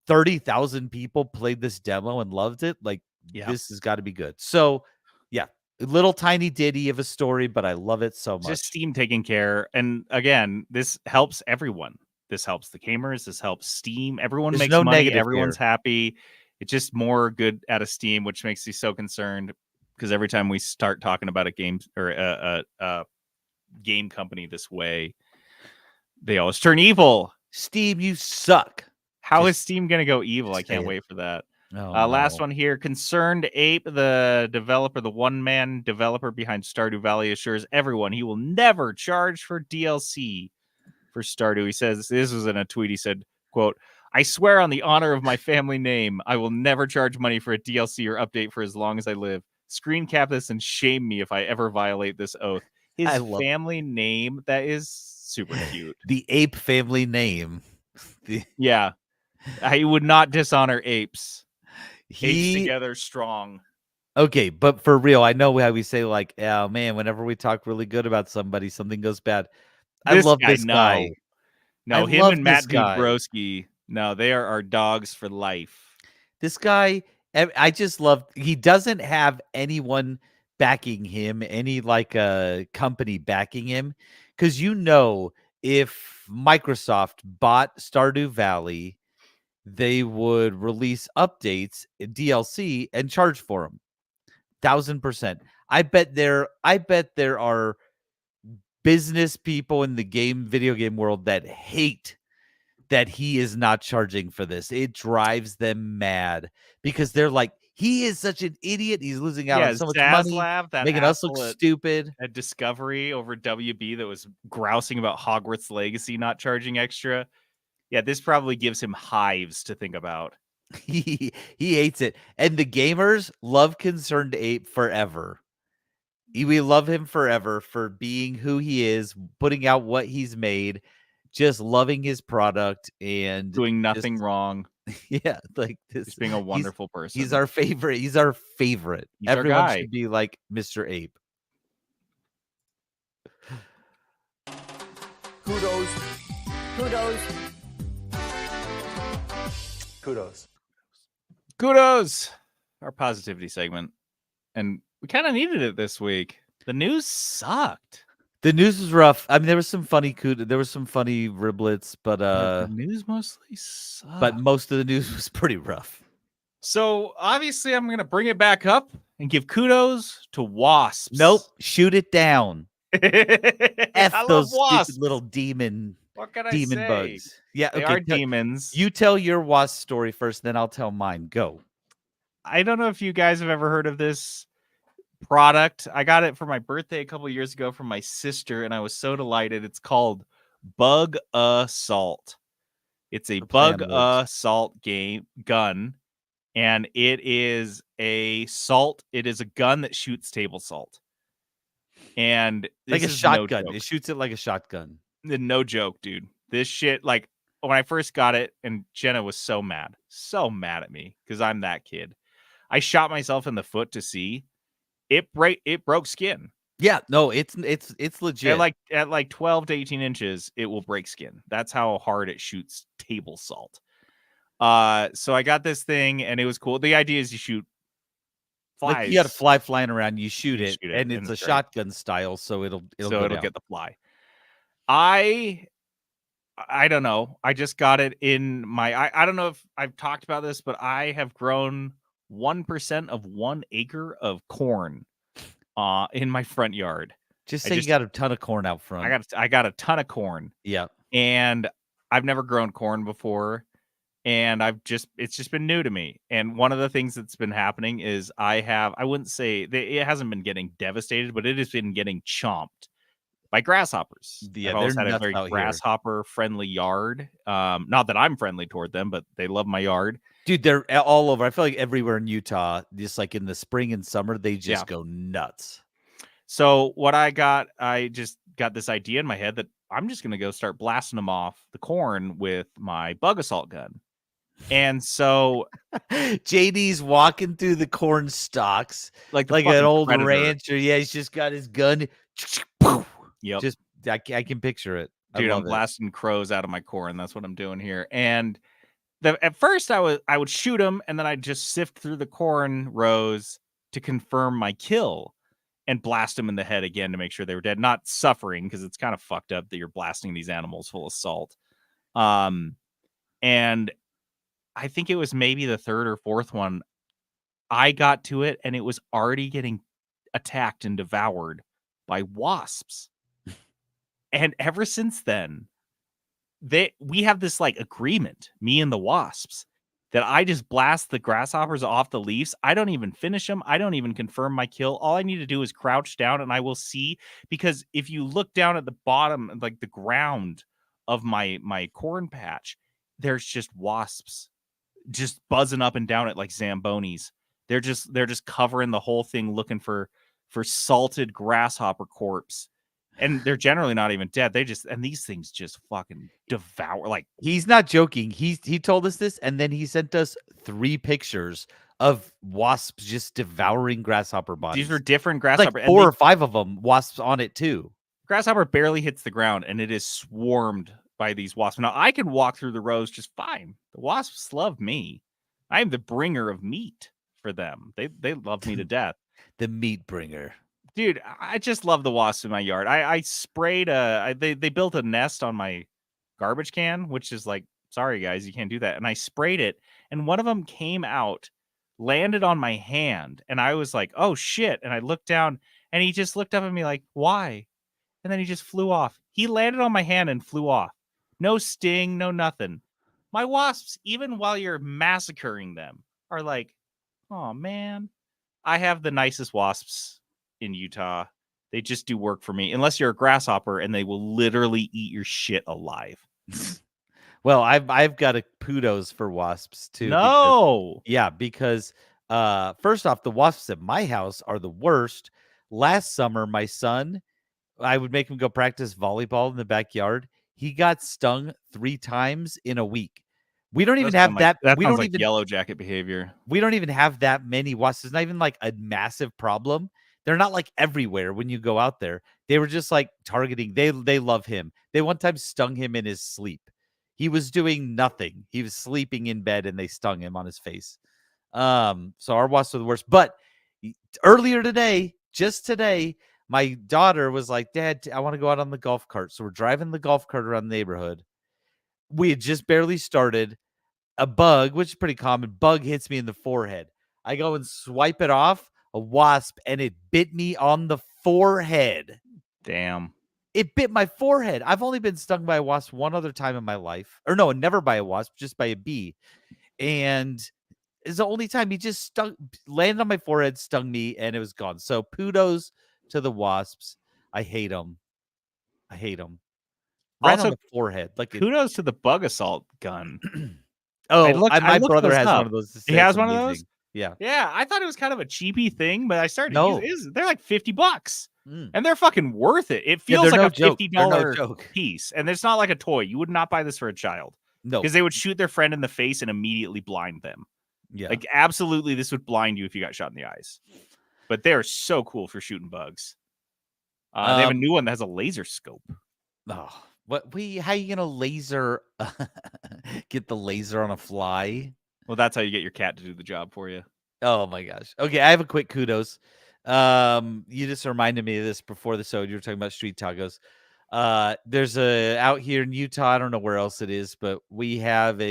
30,000 people played this demo and loved it. Like, Yeah. this has got to be good. So, yeah, a little tiny ditty of a story, but I love it so much. Just Steam taking care. And again, this helps everyone. This helps the gamers. This helps Steam. Everyone There's makes no money. negative Everyone's here. happy. It's just more good out of Steam, which makes me so concerned because every time we start talking about a game or a game company this way, they always turn evil. Steam, you suck. How is Steam going to go evil? I can't say it. wait for that. Oh, Last no. one here. Concerned Ape, the developer, the one-man developer behind Stardew Valley, assures everyone he will never charge for DLC for Stardew. He says, this was in a tweet, he said, quote, I swear on the honor of my family name, I will never charge money for a DLC or update for as long as I live. Screen cap this and shame me if I ever violate this oath. His family name, that is super cute. The Ape family name. Yeah. I would not dishonor apes. Apes together strong. Okay, but for real, I know how we say, like, oh man, whenever we talk really good about somebody, something goes bad. I love this guy. No, him and Matt Dabrowski. No, they are our dogs for life. This guy, I just love. He doesn't have anyone backing him, any like company backing him, because if Microsoft bought Stardew Valley, they would release updates, DLC, and charge for them. 1,000%. I bet there are business people in the video game world that hate that he is not charging for this. It drives them mad because they're like, he is such an idiot. He's losing out on so much money, making us look stupid. At Discovery over WB that was grousing about Hogwarts Legacy not charging extra. Yeah, this probably gives him hives to think about. He hates it. And the gamers love Concerned Ape forever. We love him forever for being who he is, putting out what he's made, just loving his product and doing nothing wrong. Yeah, like this, just being a wonderful person. He's our favorite. He's our favorite. Everyone should be like Mr. Ape. Kudos. Kudos. Kudos. Kudos. Our positivity segment. And we kind of needed it this week. The news sucked. The news was rough. I mean, there was some funny riblets, but the news mostly sucked. But most of the news was pretty rough. So obviously, I'm gonna bring it back up and give kudos to wasps. Nope, shoot it down. F those wasps. Stupid little demon. What can I demon say? Bugs. Yeah, they are demons. You tell your wasp story first, then I'll tell mine. Go. I don't know if you guys have ever heard of this product. I got it for my birthday a couple years ago from my sister, and I was so delighted. It's called Bug Assault. It's a bug assault gun. and it is a salt. It is a gun that shoots table salt, and Like this a is no shotgun. joke. It shoots it like a shotgun. No joke, dude. This shit, like when I first got it, and Jenna was so mad at me because I'm that kid. I shot myself in the foot to see it broke skin. Yeah, no, it's legit. At like 12 to 18 inches, it will break skin. That's how hard it shoots table salt. So I got this thing and it was cool. The idea is you shoot flies. Like you got a fly flying around, you shoot it, shoot it, and and it's a it's great. shotgun style, so it'll go down. get the fly. I don't know. I just got it in my. I don't know if I've talked about this, but I have grown 1% of 1 acre of corn, in my front yard. Just I say you just- got a ton of corn out front. I got a ton of corn, Yeah. and I've never grown corn before, and it's just been new to me. And one of the things that's been happening is I wouldn't say it hasn't been getting devastated, but it has been getting chomped by grasshoppers. Yeah, I've always they're had a nuts very out here. grasshopper friendly yard. Not that I'm friendly toward them, but they love my yard. Dude, they're all over. I feel like everywhere in Utah, just like in the spring and summer, they just go nuts. So what I just got this idea in my head that I'm just going to go start blasting them off the corn with my bug assault gun. And so JD's walking through the corn stalks like an old Predator. rancher. Yeah, he's just got his gun. Yep. Just I can picture it. Dude, I'm love it. blasting crows out of my corn. That's what I'm doing here. And at first I would shoot them and then I'd just sift through the corn rows to confirm my kill and blast them in the head again to make sure they were dead, not suffering, because it's kind of fucked up that you're blasting these animals full of salt. And I think it was maybe the third or fourth one. I got to it and it was already getting attacked and devoured by wasps. And ever since then, we have this like agreement, me and the wasps, that I just blast the grasshoppers off the leaves. I don't even finish them. I don't even confirm my kill. All I need to do is crouch down and I will see, because if you look down at the bottom, like the ground of my corn patch, there's just wasps just buzzing up and down it like Zambonis. They're just covering the whole thing looking for salted grasshopper corpse. And they're generally not even dead. And these things just fucking devour. Like, he's not joking. He told us this, and then he sent us 3 pictures of wasps just devouring grasshopper bodies. these are different grasshopper. like 4 or 5 of them, wasps on it too. Grasshopper barely hits the ground, and it is swarmed by these wasps. Now I can walk through the rows just fine. The wasps love me. I am the bringer of meat for them. They love me to death. The meat bringer. Dude, I just love the wasps in my yard. I sprayed they built a nest on my garbage can, which is like, sorry guys, you can't do that. And I sprayed it, and one of them came out, landed on my hand, and I was like, oh shit. And I looked down, and he just looked up at me like, why? And then he just flew off. He landed on my hand and flew off. No sting, no nothing. My wasps, even while you're massacring them, are like, oh man, I have the nicest wasps in Utah. They just do work for me, unless you're a grasshopper, and they will literally eat your shit alive. Well, I've got a kudos for wasps too. No. Because first off, the wasps at my house are the worst. Last summer, my son, I would make him go practice volleyball in the backyard. He got stung 3 times in a week. We don't even have that. That We sounds don't like even yellow jacket behavior. we don't even have that many wasps. It's not even like a massive problem. They're not like everywhere when you go out there. They were just like targeting. They love him. They one time stung him in his sleep. He was doing nothing. He was sleeping in bed and they stung him on his face. So our wasps are the worst. But earlier today, just today, my daughter was like, Dad, I want to go out on the golf cart. So we're driving the golf cart around the neighborhood. We had just barely started. A bug, which is pretty common, bug hits me in the forehead. I go and swipe it off, a wasp, and it bit me on the forehead. Damn. It bit my forehead. I've only been stung by a wasp one other time in my life. Or no, never by a wasp, just by a bee. And it's the only time he just landed on my forehead, stung me, and it was gone. So kudos to the wasps. I hate them. Right Also, on the forehead. Like kudos to the bug assault gun. Oh, I looked my brother those has up. one of those. He has one of those? Yeah. Yeah, I thought it was kind of a cheapy thing, but I started No. to use it. They're like $50. Mm. And they're fucking worth it. It Yeah, feels they're like no a joke. They're no $50 joke. piece. And it's not like a toy. You would not buy this for a child. No. Because they would shoot their friend in the face and immediately blind them. Yeah. Like, absolutely, this would blind you if you got shot in the eyes. But they're so cool for shooting bugs. They have a new one that has a laser scope. Oh, how you gonna laser get the laser on a fly? Well, that's how you get your cat to do the job for you. Oh my gosh. Okay, I have a quick kudos. You just reminded me of this before the show. You were talking about street tacos. There's out here in Utah, I don't know where else it is, but we have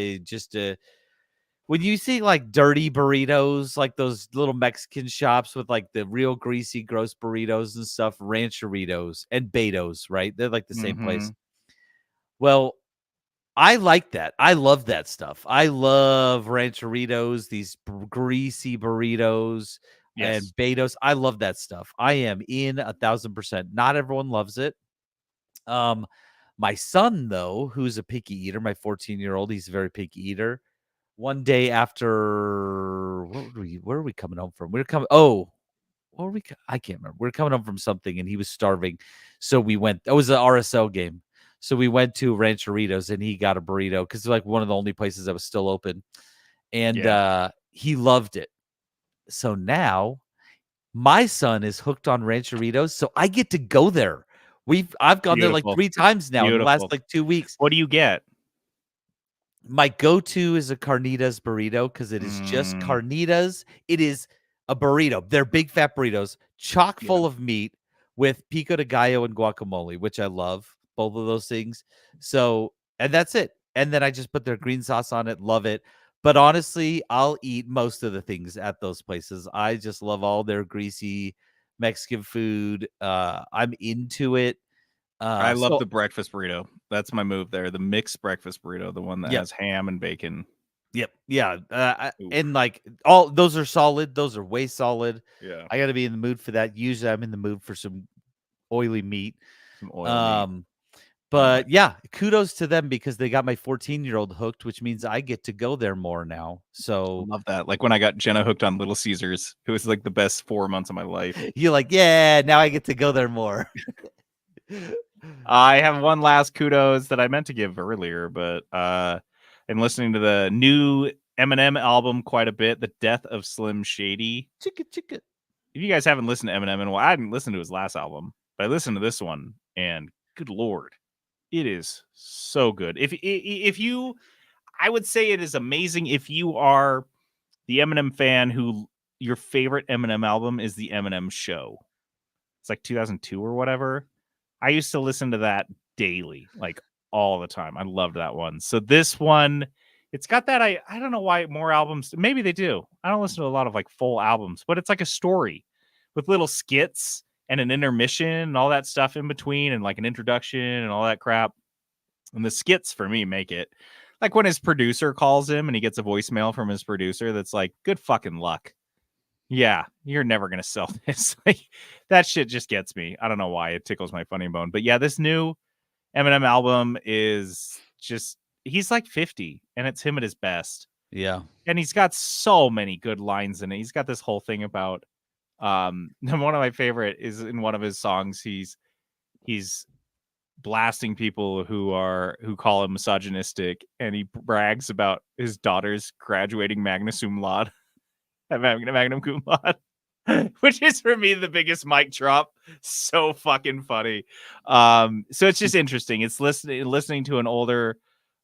when you see like dirty burritos, like those little Mexican shops with like the real greasy, gross burritos and stuff, Rancheritos and Beto's, right? They're like the same place. Well, I like that. I love that stuff. I love Rancheritos, these greasy burritos and Beto's. I love that stuff. I am in 1,000%. Not everyone loves it. My son, though, who's a picky eater, my 14-year-old, he's a very picky eater. One day after, where are we coming home from? I can't remember. We were coming home from something and he was starving. So we went, it was an RSL game. So we went to Rancheritos and he got a burrito because it's like one of the only places that was still open. And he loved it. So now my son is hooked on Rancheritos. So I get to go there. I've gone there like 3 times now in the last like 2 weeks. What do you get? My go-to is a carnitas burrito because it is just carnitas. It is a burrito. They're big fat burritos, chock full of meat with pico de gallo and guacamole, which I love, both of those things. So, and that's it. And then I just put their green sauce on it. Love it. But honestly, I'll eat most of the things at those places. I just love all their greasy Mexican food. I'm into it. I love the breakfast burrito. That's my move there. The mixed breakfast burrito, the one that has ham and bacon. Yep. Yeah. And like all those are solid. Those are way solid. Yeah. I got to be in the mood for that. Usually I'm in the mood for some oily meat. But yeah, kudos to them because they got my 14-year-old hooked, which means I get to go there more now. So I love that. Like when I got Jenna hooked on Little Caesars, it was like the best 4 months of my life. You're like, yeah, now I get to go there more. I have one last kudos that I meant to give earlier, but I'm listening to the new Eminem album quite a bit, The Death of Slim Shady. Chicka. If you guys haven't listened to Eminem in a while, I hadn't listened to his last album, but I listened to this one, and good Lord, it is so good. If you, I would say it is amazing if you are the Eminem fan who your favorite Eminem album is the Eminem Show. It's like 2002 or whatever. I used to listen to that daily, like all the time. I loved that one. So this one, it's got that. I don't know why more albums. Maybe they do. I don't listen to a lot of like full albums, but it's like a story with little skits and an intermission and all that stuff in between and like an introduction and all that crap. And the skits for me make it like when his producer calls him and he gets a voicemail from his producer that's like, good fucking luck. Yeah, you're never going to sell this. Like, that shit just gets me. I don't know why. It tickles my funny bone. But yeah, this new Eminem album is just, he's like 50 and it's him at his best. Yeah. And he's got so many good lines in it. He's got this whole thing about, one of my favorite is in one of his songs. He's blasting people who call him misogynistic. And he brags about his daughter's graduating magna cum laude. Magnum cum laude, which is for me the biggest mic drop. So fucking funny. So it's just interesting. It's listening to an older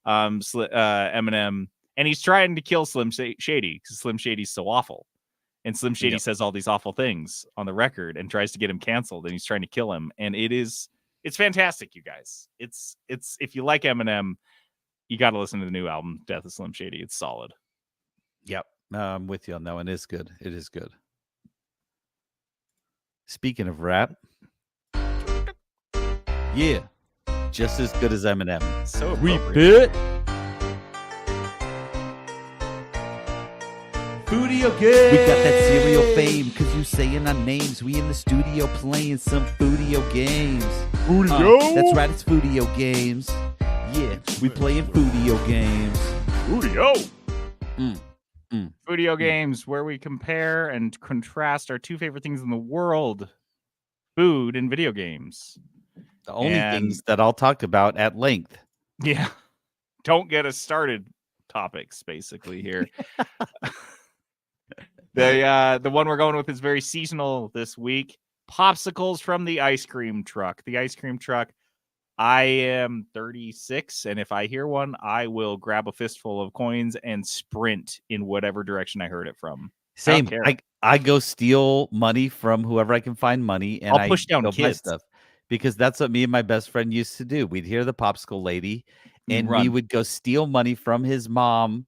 Eminem, and he's trying to kill Slim Shady because Slim Shady's so awful, and Slim Shady says all these awful things on the record and tries to get him canceled, and he's trying to kill him. And it's fantastic, you guys. It's if you like Eminem, you got to listen to the new album, Death of Slim Shady. It's solid. Yep. I'm with you on that one. It is good. It is good. Speaking of rap, yeah, just as good as Eminem. So repeat. Studio game. We got that cereal fame because you saying our names. We in the studio playing some Foodio games. Foodio? That's right, it's Foodio games. Yeah, we playing Foodio games. Foodio. Mm, mm. Video games, where we compare and contrast our two favorite things in the world: food and video games. The only And- things that I'll talk about at length. Yeah, don't get us started. Topics basically here. The one we're going with is very seasonal this week. Popsicles from the ice cream truck. The ice cream truck. I am 36, and if I hear one, I will grab a fistful of coins and sprint in whatever direction I heard it from. Same. care. I go steal money from whoever I can find money, and I'll push down go buy kids. stuff because that's what me and my best friend used to do. We'd hear the popsicle lady, and we Run. would go steal money from his mom.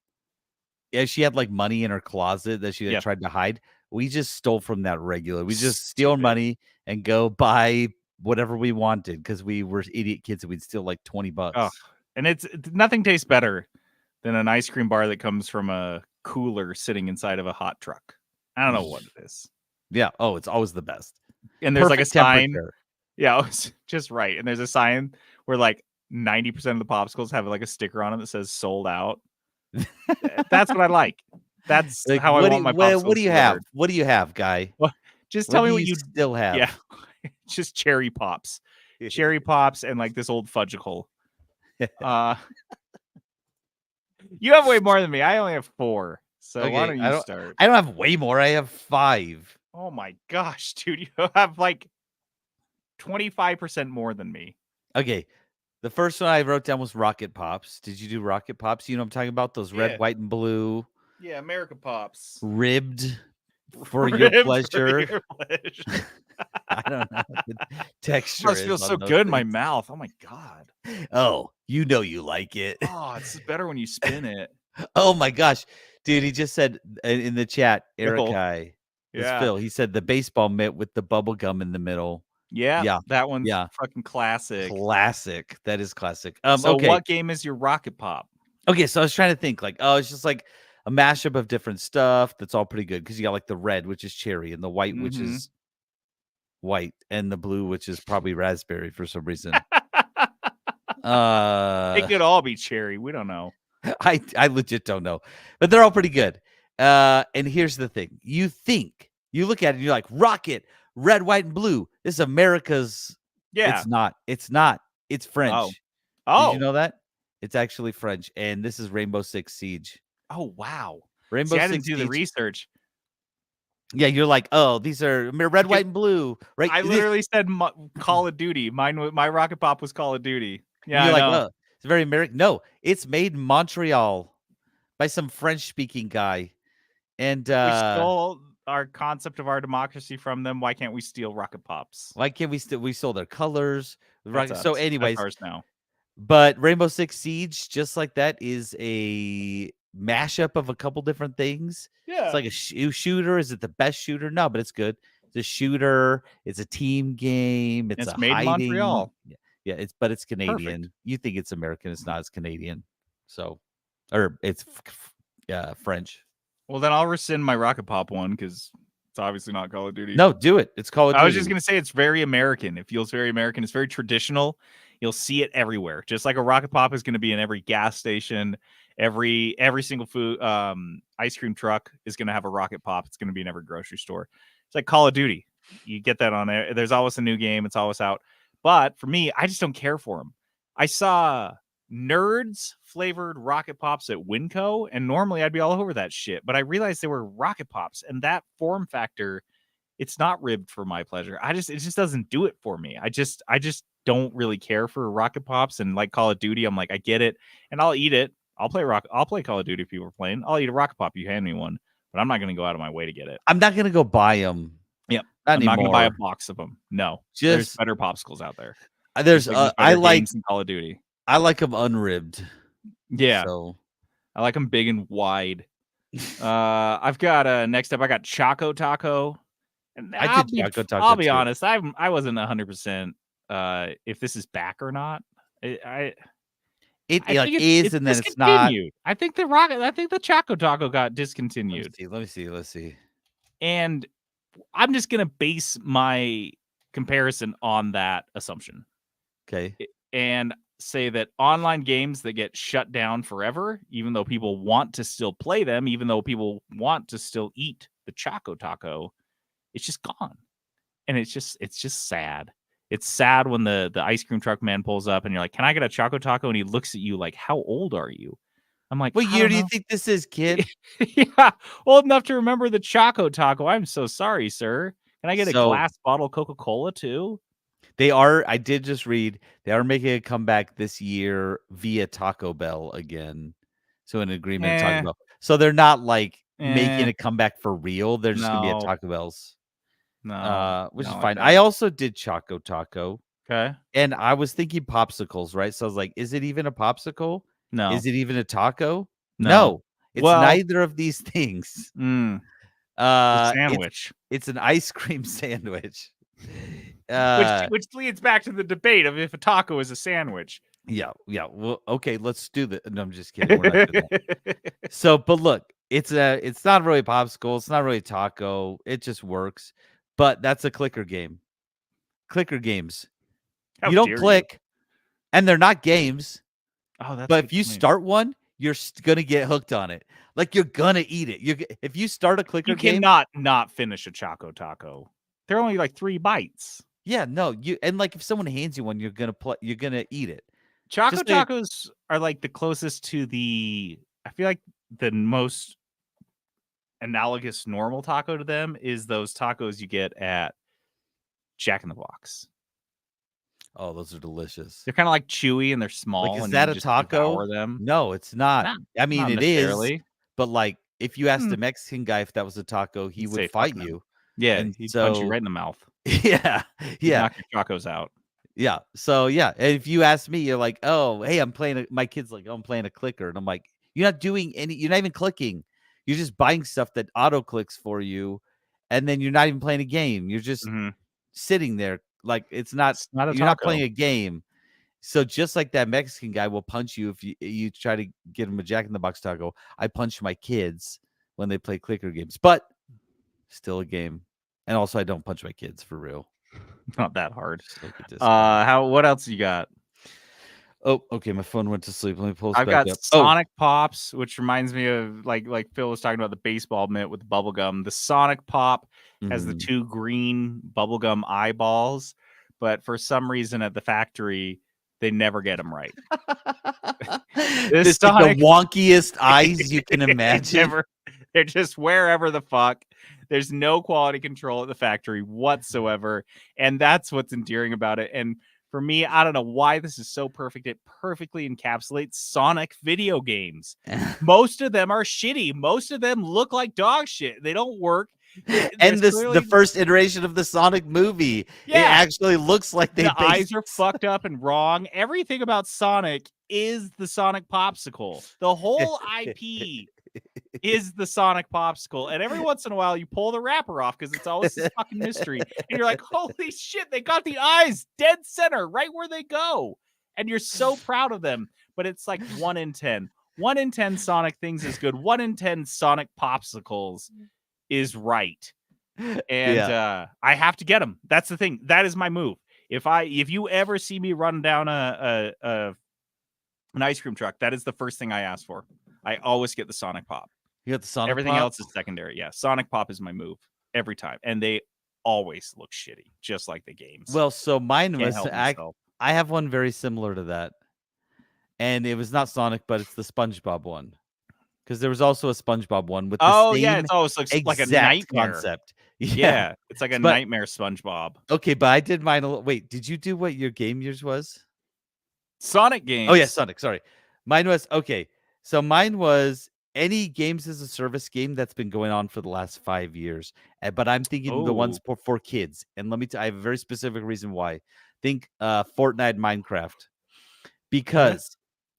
Yeah, she had like money in her closet that she had Yeah. tried to hide. We just stole from that regular. We just steal Stupid. money and go buy whatever we wanted because we were idiot kids and we'd steal like $20. Oh, and it's nothing tastes better than an ice cream bar that comes from a cooler sitting inside of a hot truck. I don't know what it is. Yeah. Oh, it's always the best. And there's like a Perfect sign. temperature. Yeah, it's just right. And there's a sign where like 90% of the popsicles have like a sticker on it that says sold out. That's what I like. That's Like, how I want my popsicles. what do you have? delivered. What do you have, guy? Just tell me do what you still have. Yeah. Just cherry pops. Cherry pops and like this old fudgicle. You have way more than me. I only have 4. So why Okay, don't you start? I don't have way more. I have 5. Oh my gosh, dude. You have like 25% more than me. Okay. The first one I wrote down was Rocket Pops. Did you do Rocket Pops? You know what I'm talking about? Those Yeah. red, white, and blue, Yeah, America Pops. ribbed for your Ribbed for pleasure. your pleasure. I don't know what the texture Must is feel on so those good in my things. mouth. Oh my god. Oh, you know you like it. Oh, it's better when you spin it. Oh my gosh. Dude, he just said in the chat, Phil. Eric Yeah. Phil. He said the baseball mitt with the bubble gum in the middle. Yeah. Yeah, That one's yeah. fucking classic. Classic. That is classic. So Okay. what game is your Rocket Pop? Okay, so I was trying to think like, oh, it's just like a mashup of different stuff that's all pretty good because you got like the red, which is cherry, and the white, which Mhm. is white, and the blue, which is probably raspberry for some reason. It could all be cherry. We don't know. I legit don't know, but they're all pretty good. And here's the thing: you look at it, and you're like, Rocket, red, white, and blue. This is America's. Yeah. It's not. It's not. It's French. Oh. Did you know that? It's actually French, and this is Rainbow Six Siege. Oh wow. Rainbow See, I didn't Six do the Siege. research. Yeah, you're like, oh, these are red, white, and blue, right? I literally said Call of Duty. My Rocket Pop was Call of Duty. Yeah, you're I like, know. oh, it's very American. No, it's made in Montreal by some French-speaking guy, and We stole our concept of our democracy from them. Why can't we steal Rocket Pops? why can't we stole their colors? That's So, us. That's anyways, ours now. but Rainbow Six Siege, just like that, is a mashup of a couple different things. Yeah. It's like a shooter. Is it the best shooter? No, but it's good. It's a shooter. It's a team game. It's a made in hiding. Montreal. Yeah, it's Canadian. You think it's American? It's not. It's Canadian. So, or it's French. Well, then I'll rescind my Rocket Pop one because it's obviously not Call of Duty. No, do it. It's Call of Duty. I was just gonna say it's very American. It feels very American. It's very traditional. You'll see it everywhere. Just like a Rocket Pop is going to be in every gas station, every single food ice cream truck is going to have a Rocket Pop. It's going to be in every grocery store. It's like Call of Duty. You get that on there. There's always a new game. It's always out. But for me, I just don't care for them. I saw Nerds flavored Rocket Pops at Winco, and normally I'd be all over that shit. But I realized they were Rocket Pops, and that form factor, it's not ribbed for my pleasure. It just doesn't do it for me. I just don't really care for Rocket Pops, and like Call of Duty, I'm like, I get it, and I'll eat it. I'll play Call of Duty if people are playing. I'll eat a Rocket Pop. You hand me one, but I'm not going to go out of my way to get it. I'm not gonna go buy them. Yep. Not I'm not going to buy a anymore. box of them. No, there's Just better popsicles out there. there's There's I better like games than Call of Duty. I like them unribbed. Yeah, So I like them big and wide. I've got next up. I got Choco Taco. And I did Choco Taco I'll be too. honest. I wasn't 100% if this is back or not. It I like think is and then it's not. discontinued. I think the Choco Taco got discontinued. Let me see. And I'm just gonna base my comparison on that assumption. Okay. And say that online games that get shut down forever, even though people want to still play them, even though people want to still eat the Choco Taco, it's just gone. And it's just sad. It's sad when the ice cream truck man pulls up and you're like, "Can I get a Choco Taco?" And he looks at you like, "How old are you?" I'm like, What "I year don't do you know." think this is, kid? Yeah, old enough to remember the Choco Taco. I'm so sorry, sir. Can I get a So- glass bottle Coca-Cola too? I did just read, they are making a comeback this year via Taco Bell again. So an agreement with Eh. Taco Bell. So they're not like making Eh. a comeback for real. They're just gonna be at No. Taco Bell's. Which is don't like fine. that. I also did Choco Taco, Okay. and I was thinking popsicles, right? So I was like, is it even a popsicle? No. Is it even a taco? No. It's Well- neither of these things. The It's sandwich. it's an ice cream sandwich. Which leads back to the debate of if a taco is a sandwich. Yeah. Well, okay, let's do that. No, I'm just kidding. We're not doing that. So, but look, it's not really a popsicle. It's not really a taco. It just works. But that's a clicker game. Clicker games. How You don't dare click, and they're not games. Oh, that's But good if you point. start one, you're gonna get hooked on it. Like you're gonna eat it. If you start a clicker you game, cannot not finish a Choco Taco. They're only like 3 bites. yeah, no, and like if someone hands you one, you're gonna eat it. Choco Just like- Tacos are like the closest to I feel like the most analogous normal taco to them is those tacos you get at Jack in the Box. Oh, those are delicious. They're kind of like chewy and they're small. Like, is and that you a just taco? devour them. No, it's not. Not- I mean, Not it is. necessarily. But like, if you asked Hmm. a Mexican guy if that was a taco, he He'd say, would "Fuck fight no." you. Yeah, And he'd punch you so- right in the mouth. Yeah, He'd yeah, knock your tacos out. yeah. So yeah, and if you ask me, you're like, oh, hey, my kid's like, oh, I'm playing a clicker, and I'm like, you're not doing you're not even clicking. You're just buying stuff that auto clicks for you, and then you're not even playing a game. You're just Mhm. sitting there like it's not. It's not a You're not taco. playing a game. So just like that Mexican guy will punch you if you try to get him a Jack in the Box taco. I punch my kids when they play clicker games, but still a game. And also, I don't punch my kids for real. Not that hard. Just look at this. What else you got? Oh, okay. My phone went to sleep. Let me pull this I've back got up. Oh, Sonic Pops, which reminds me of like Phil was talking about the baseball mitt with the bubble gum. The Sonic Pop has the mhm. 2 green bubblegum eyeballs, but for some reason at the factory they never get them right. This is the Sonic- wonkiest eyes you can imagine. They're just wherever the fuck. There's no quality control at the factory whatsoever, and that's what's endearing about it. And for me, I don't know why this is so perfect. It perfectly encapsulates Sonic video games. Most of them are shitty. Most of them look like dog shit. They don't work. And There's the clearly- first iteration of the Sonic movie, it Yeah. actually looks like they the eyes are fucked up and wrong. Everything about Sonic is the Sonic Popsicle. The whole IP is the Sonic Popsicle. And every once in a while, you pull the wrapper off because it's always this fucking mystery. And you're like, holy shit, they got the eyes dead center right where they go. And you're so proud of them. But it's like 1 in 10. 1 in 10 Sonic things is good. 1 in 10 Sonic Popsicles is right. And I have to get them. That's the thing. That is my move. If you ever see me run down an ice cream truck, that is the first thing I ask for. I always get the Sonic Pop. You got the Sonic Everything Pop? else is secondary. Yeah, Sonic Pop is my move every time, and they always look shitty, just like the games. Well, so mine Can't was help myself. I have one very similar to that. And it was not Sonic, but it's the SpongeBob one. Because there was also a SpongeBob one with the Oh same yeah, it always looks like a exact nightmare. concept. Yeah, it's like a But- nightmare SpongeBob. Okay, but I did mine a little. Wait, did you do what your game yours was? Sonic games. Oh yeah, Sonic. Sorry, mine was okay. So mine was any games as a service game that's been going on for the last 5 years. But I'm thinking the ones for kids. And let me I have a very specific reason why. Think Fortnite, Minecraft, because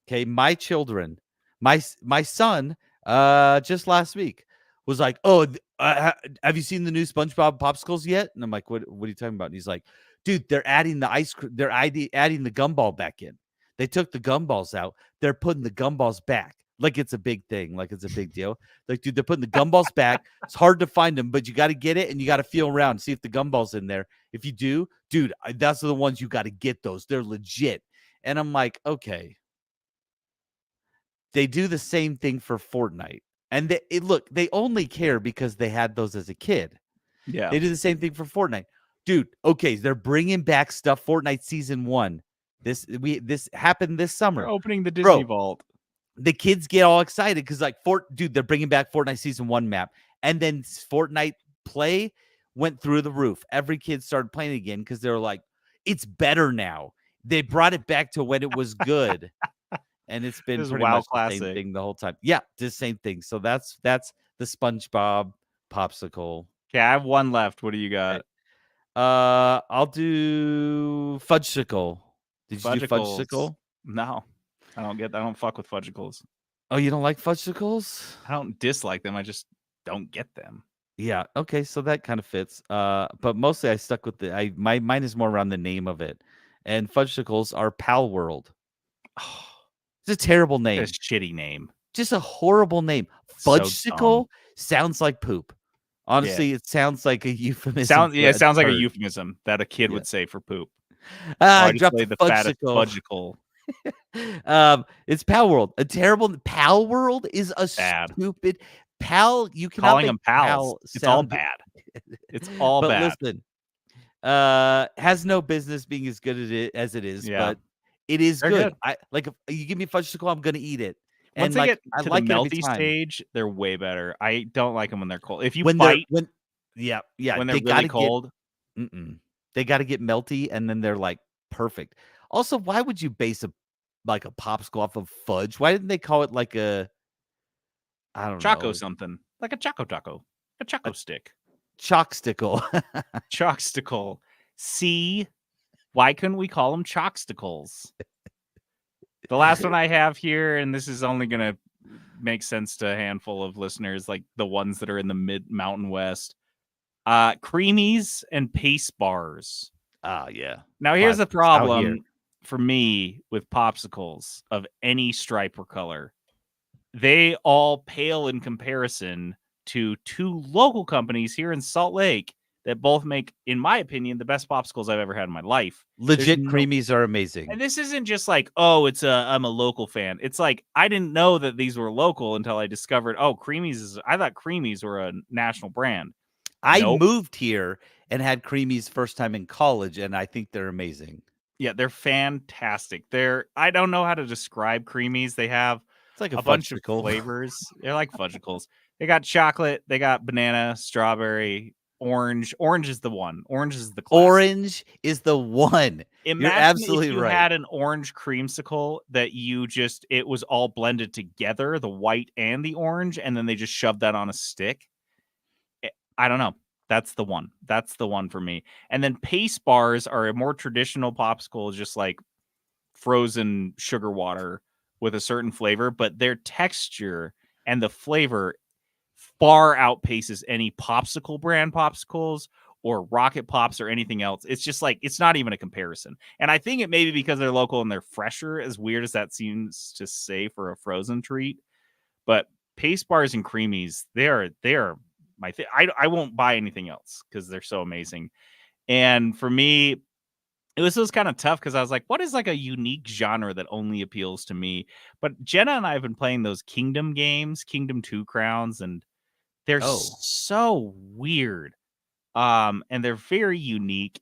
okay, my children, my son, just last week was like, "Oh, have you seen the new SpongeBob popsicles yet?" And I'm like, "What are you talking about?" And he's like, "Dude, they're adding the ice cream. They're adding the gumball back in. They took the gumballs out. They're putting the gumballs back. Like it's a big thing. Like it's a big deal. Like, dude, they're putting the gumballs back. It's hard to find them, but you got to get it and you got to feel around and see if the gumball's in there. If you do, dude, that's the ones you got to get those. They're legit." And I'm like, okay. They do the same thing for Fortnite. And look, they only care because they had those as a kid. Yeah. They do the same thing for Fortnite. Dude, okay, they're bringing back stuff. Fortnite Season 1. This happened this summer. They're opening the Disney Bro, Vault. the kids get all excited because, like, dude, they're bringing back Fortnite Season 1 map. And then Fortnite play went through the roof. Every kid started playing again because they were like, it's better now. They brought it back to when it was good. And it's been This is pretty WoW much the same Classic. thing the whole time. Yeah, the same thing. So that's the SpongeBob popsicle. Okay, I have one left. What do you got? I'll do Fudgesicle. Did you do Fudgicles. Fudgesicle? No, I don't fuck with Fudgicles. Oh, you don't like Fudgesicles? I don't dislike them. I just don't get them. Yeah. Okay, so that kind of fits. But mostly I stuck with mine is more around the name of it. And Fudgesicles are Pal World. Oh, It's a terrible name. it's a shitty name. Just a horrible name. So Fudgesicle sounds like poop. Honestly, it sounds like a euphemism. It sounds like a turd. euphemism that a kid would say for poop. I just dropped lay the the fattest Fudgesicle. fudgicle. It's Pal World. A terrible Pal World is a Bad. stupid Pal. You cannot Calling make them pals. Pal It's all sound good. bad. It's all But bad. listen, has no business being as good as it is, Yeah. but it is They're good. good. I like if you give me Fudgesicle, I'm gonna eat it. Once And they like get I to like the it every melty time. stage, they're way better. I don't like them when they're cold. If you When fight yeah, when they're they really gotta cold, they gotta get melty, and then they're like perfect. Also, why would you base a popsicle off of fudge? Why didn't they call it like a I don't Choco know something like a Choco Taco, a Choco stick, Chockstickle? Chockstickle. See, why couldn't we call them Chocksticles? The last one I have here, and this is only gonna make sense to a handful of listeners, like the ones that are in the mid Mountain West. Creamies and paste bars. Yeah. Now here's the Classics out here. problem for me with popsicles of any stripe or color. They all pale in comparison to two local companies here in Salt Lake that both make, in my opinion, the best popsicles I've ever had in my life. Legit no- creamies are amazing. And this isn't just like, oh, I'm a local fan. It's like I didn't know that these were local until I discovered, I thought Creamies were a national brand. I Nope. moved here and had creamies first time in college, and I think they're amazing. Yeah, they're fantastic. I don't know how to describe Creamies. They have It's like a bunch of fudgesicle. flavors. They're like fudgicles. They got chocolate, they got banana, strawberry, orange. Orange is the one. Orange is the classic. Orange is the one. Imagine absolutely if you right. had an orange creamsicle that it was all blended together, the white and the orange, and then they just shoved that on a stick. I don't know. That's the one. That's the one for me. And then paste bars are a more traditional popsicle, just like frozen sugar water with a certain flavor, but their texture and the flavor far outpaces any popsicle brand popsicles or Rocket Pops or anything else. It's just like, it's not even a comparison. And I think it may be because they're local and they're fresher, as weird as that seems to say for a frozen treat. But paste bars and creamies, they are my thing. I won't buy anything else because they're so amazing. And for me, it was kind of tough because I was like, what is like a unique genre that only appeals to me? But Jenna and I have been playing those Kingdom games, Kingdom 2 Crowns, and they're so weird. And they're very unique,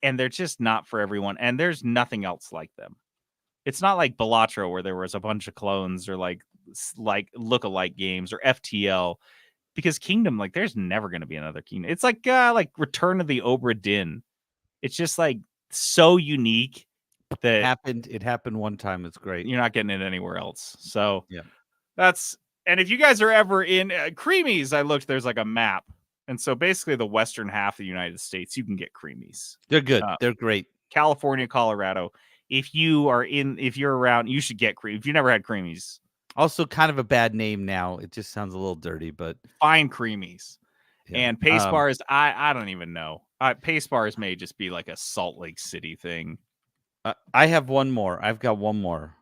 and they're just not for everyone. And there's nothing else like them. It's not like Balatro where there was a bunch of clones or like look-alike games or FTL. Because Kingdom, like, there's never going to be another Kingdom. It's like Return of the Obra Dinn. It's just like so unique that it happened one time. It's great. You're not getting it anywhere else. So yeah, and if you guys are ever in Creamies, I looked, there's like a map. And so basically the western half of the United States, you can get Creamies. They're good. They're great. California, Colorado. If you're around, you should get Creamies. If you never had Creamies. Also kind of a bad name now. It just sounds a little dirty, but fine Creamies. Yeah. And paste bars, I don't even know. Paste bars may just be like a Salt Lake City thing. I have one more. I've got one more.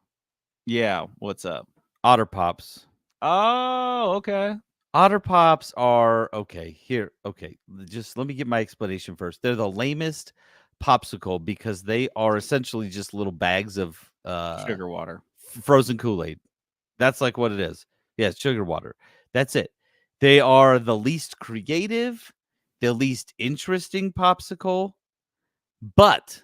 Yeah, what's up? Otter Pops. Oh, okay. Otter Pops are okay. Here, okay. Just let me get my explanation first. They're the lamest popsicle because they are essentially just little bags of Sugar water. frozen Kool-Aid. That's like what it is. Yeah, it's sugar water. That's it. They are the least creative, the least interesting popsicle, but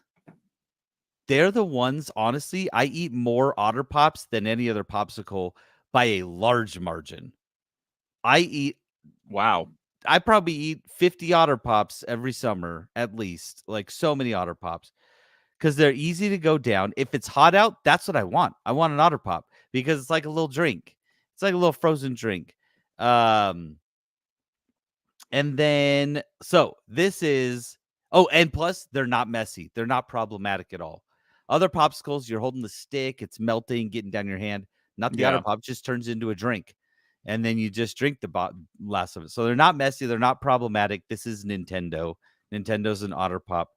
they're the ones, honestly, I eat more Otter Pops than any other popsicle by a large margin. Wow. I probably eat 50 Otter Pops every summer, at least. Like so many Otter Pops. Because they're easy to go down. If it's hot out, that's what I want. I want an Otter Pop because it's like a little drink. It's like a little frozen drink. And then, so this is, and plus they're not messy. They're not problematic at all. Other popsicles, you're holding the stick, it's melting, getting down your hand. Not the Otter Pop, just turns into a drink. And then you just drink the last of it. So they're not messy. They're not problematic. This is Nintendo. Nintendo's an Otter Pop.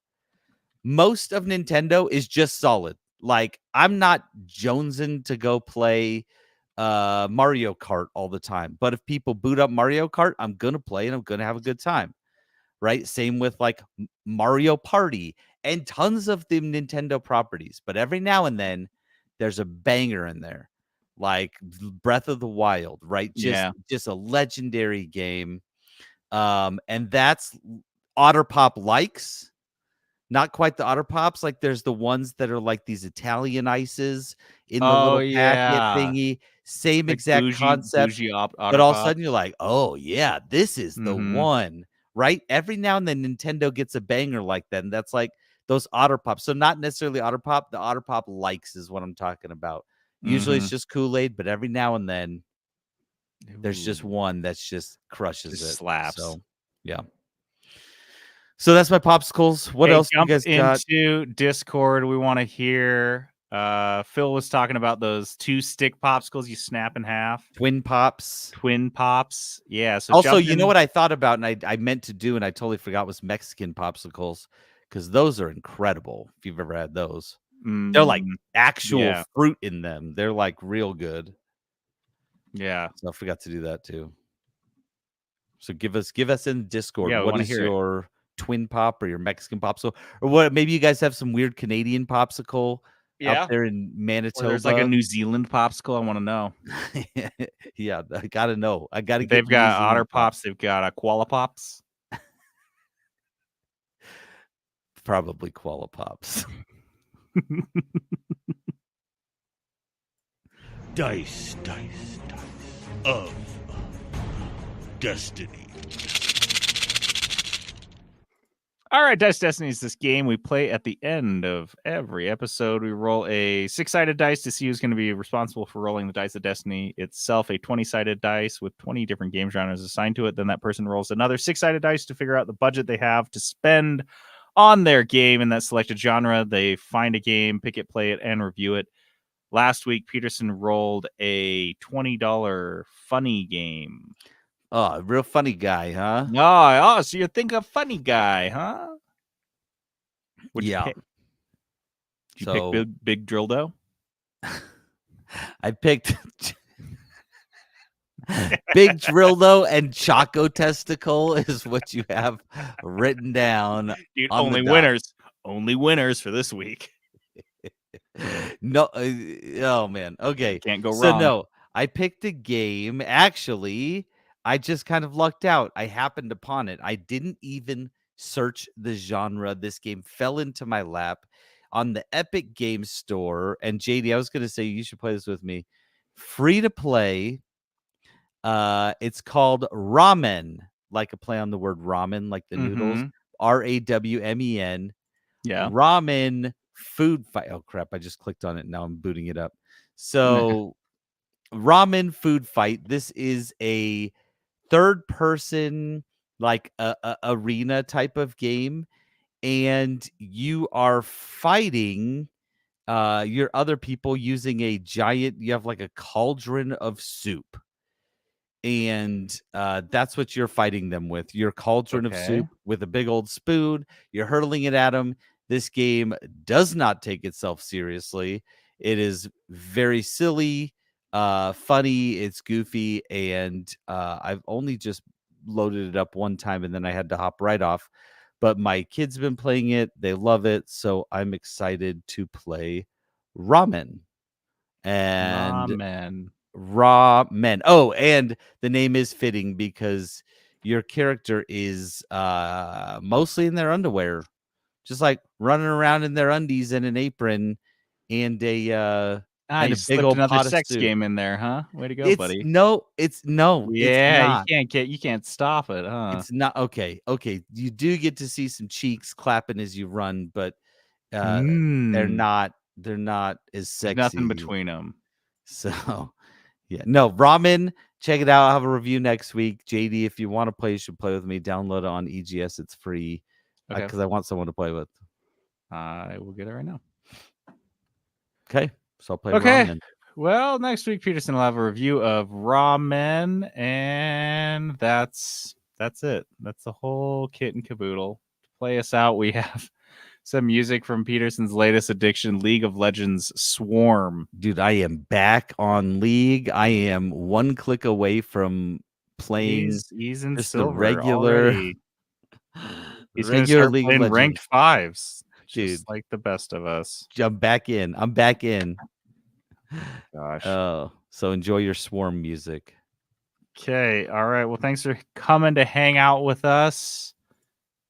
Most of Nintendo is just solid. Like, I'm not jonesing to go play Mario Kart all the time. But if people boot up Mario Kart, I'm going to play and I'm going to have a good time. Right? Same with like Mario Party and tons of the Nintendo properties. But every now and then there's a banger in there. Like Breath of the Wild, right? Just a legendary game. And that's Otter Pop likes. Not quite the Otter Pops. Like there's the ones that are like these Italian ices in the little packet thingy. Same exact concept. But all of a sudden you're like, oh yeah, this is the one, right? Every now and then Nintendo gets a banger like that. And that's like those Otter Pops. So not necessarily Otter Pop. The Otter Pop likes is what I'm talking about. Usually it's just Kool-Aid, but every now and then there's just one that's just crushes it. Slaps. So yeah. So that's my popsicles. What else you guys got? Into Discord, we want to hear. Phil was talking about those 2-stick popsicles you snap in half. Twin Pops. Yeah. So also, you know what I thought about and I meant to do and I totally forgot was Mexican popsicles because those are incredible. If you've ever had those, they're like actual fruit in them. They're like real good. Yeah. So I forgot to do that too. So give us in Discord. Yeah, what is your Twin Pop or your Mexican popsicle, or what? Maybe you guys have some weird Canadian popsicle out there in Manitoba. Or there's like a New Zealand popsicle. I want to know. Yeah, I gotta know. I gotta. They've got Otter Pops. They've got Koala Pops. Probably Koala Pops. Dice of Destiny. All right, Dice Destiny is this game we play at the end of every episode. We roll a 6-sided dice to see who's going to be responsible for rolling the dice of Destiny itself, a 20-sided dice with 20 different game genres assigned to it. Then that person rolls another 6-sided dice to figure out the budget they have to spend on their game in that selected genre. They find a game, pick it, play it, and review it. Last week, Peterson rolled a $20 funny game. Oh, real funny guy, huh? Oh, so you think a funny guy, huh? What'd you pick? Did you pick Big Drildo? I picked Big Drildo and Choco Testicle is what you have written down. Dude, only winners for this week. No, oh man. Okay. Can't go wrong. So no, I picked a game. Actually, I just kind of lucked out. I happened upon it. I didn't even search the genre. This game fell into my lap on the Epic Games Store. And JD, I was going to say you should play this with me. Free to play. It's called Ramen, like a play on the word ramen, like the noodles. RAWMEN. Yeah. Ramen Food Fight. Oh crap! I just clicked on it. Now I'm booting it up. So, Ramen Food Fight. This is a third-person, like a arena type of game, and you are fighting your other people using a giant. You have like a cauldron of soup, and that's what you're fighting them with. Your cauldron of soup with a big old spoon. You're hurling it at them. This game does not take itself seriously. It is very silly, funny, it's goofy, and I've only just loaded it up one time and then I had to hop right off. But my kids have been playing it. They love it. So I'm excited to play ramen. And Ramen. raw men. Oh, and the name is fitting because your character is mostly in their underwear, just like running around in their undies and an apron and a and You a big slipped old another pot of sex soup. game in there, huh? Way to go, It's buddy. it's not. You can't stop it, huh? It's not okay. Okay, you do get to see some cheeks clapping as you run, but they're Mm. not as There's nothing sexy. between them. So, yeah, no, ramen. Check it out. I'll have a review next week. JD, if you want to play, you should play with me. Download it on EGS. It's free Okay. because I want someone to play with. I will get it right now. Okay, so I'll play Okay. ramen. Well, next week Peterson will have a review of Ramen, and that's it. That's the whole kit and caboodle. To play us out, we have some music from Peterson's latest addiction, League of Legends Swarm. Dude, I am back on League. I am one click away from playing He's in just the silver regular already. He's gonna regular start League of playing Legends. ranked fives, Dude. just like the best of us. I'm back in. I'm back in. Gosh. Oh, so enjoy your Swarm music. Okay. All right. Well, thanks for coming to hang out with us.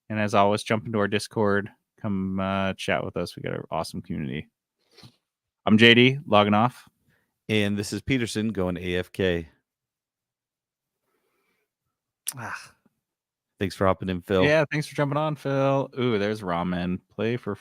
And as always, jump into our Discord. Come chat with us. We got an awesome community. I'm JD, logging off. And this is Peterson going AFK. Thanks for hopping in, Phil. Yeah, thanks for jumping on, Phil. Ooh, there's ramen. Play for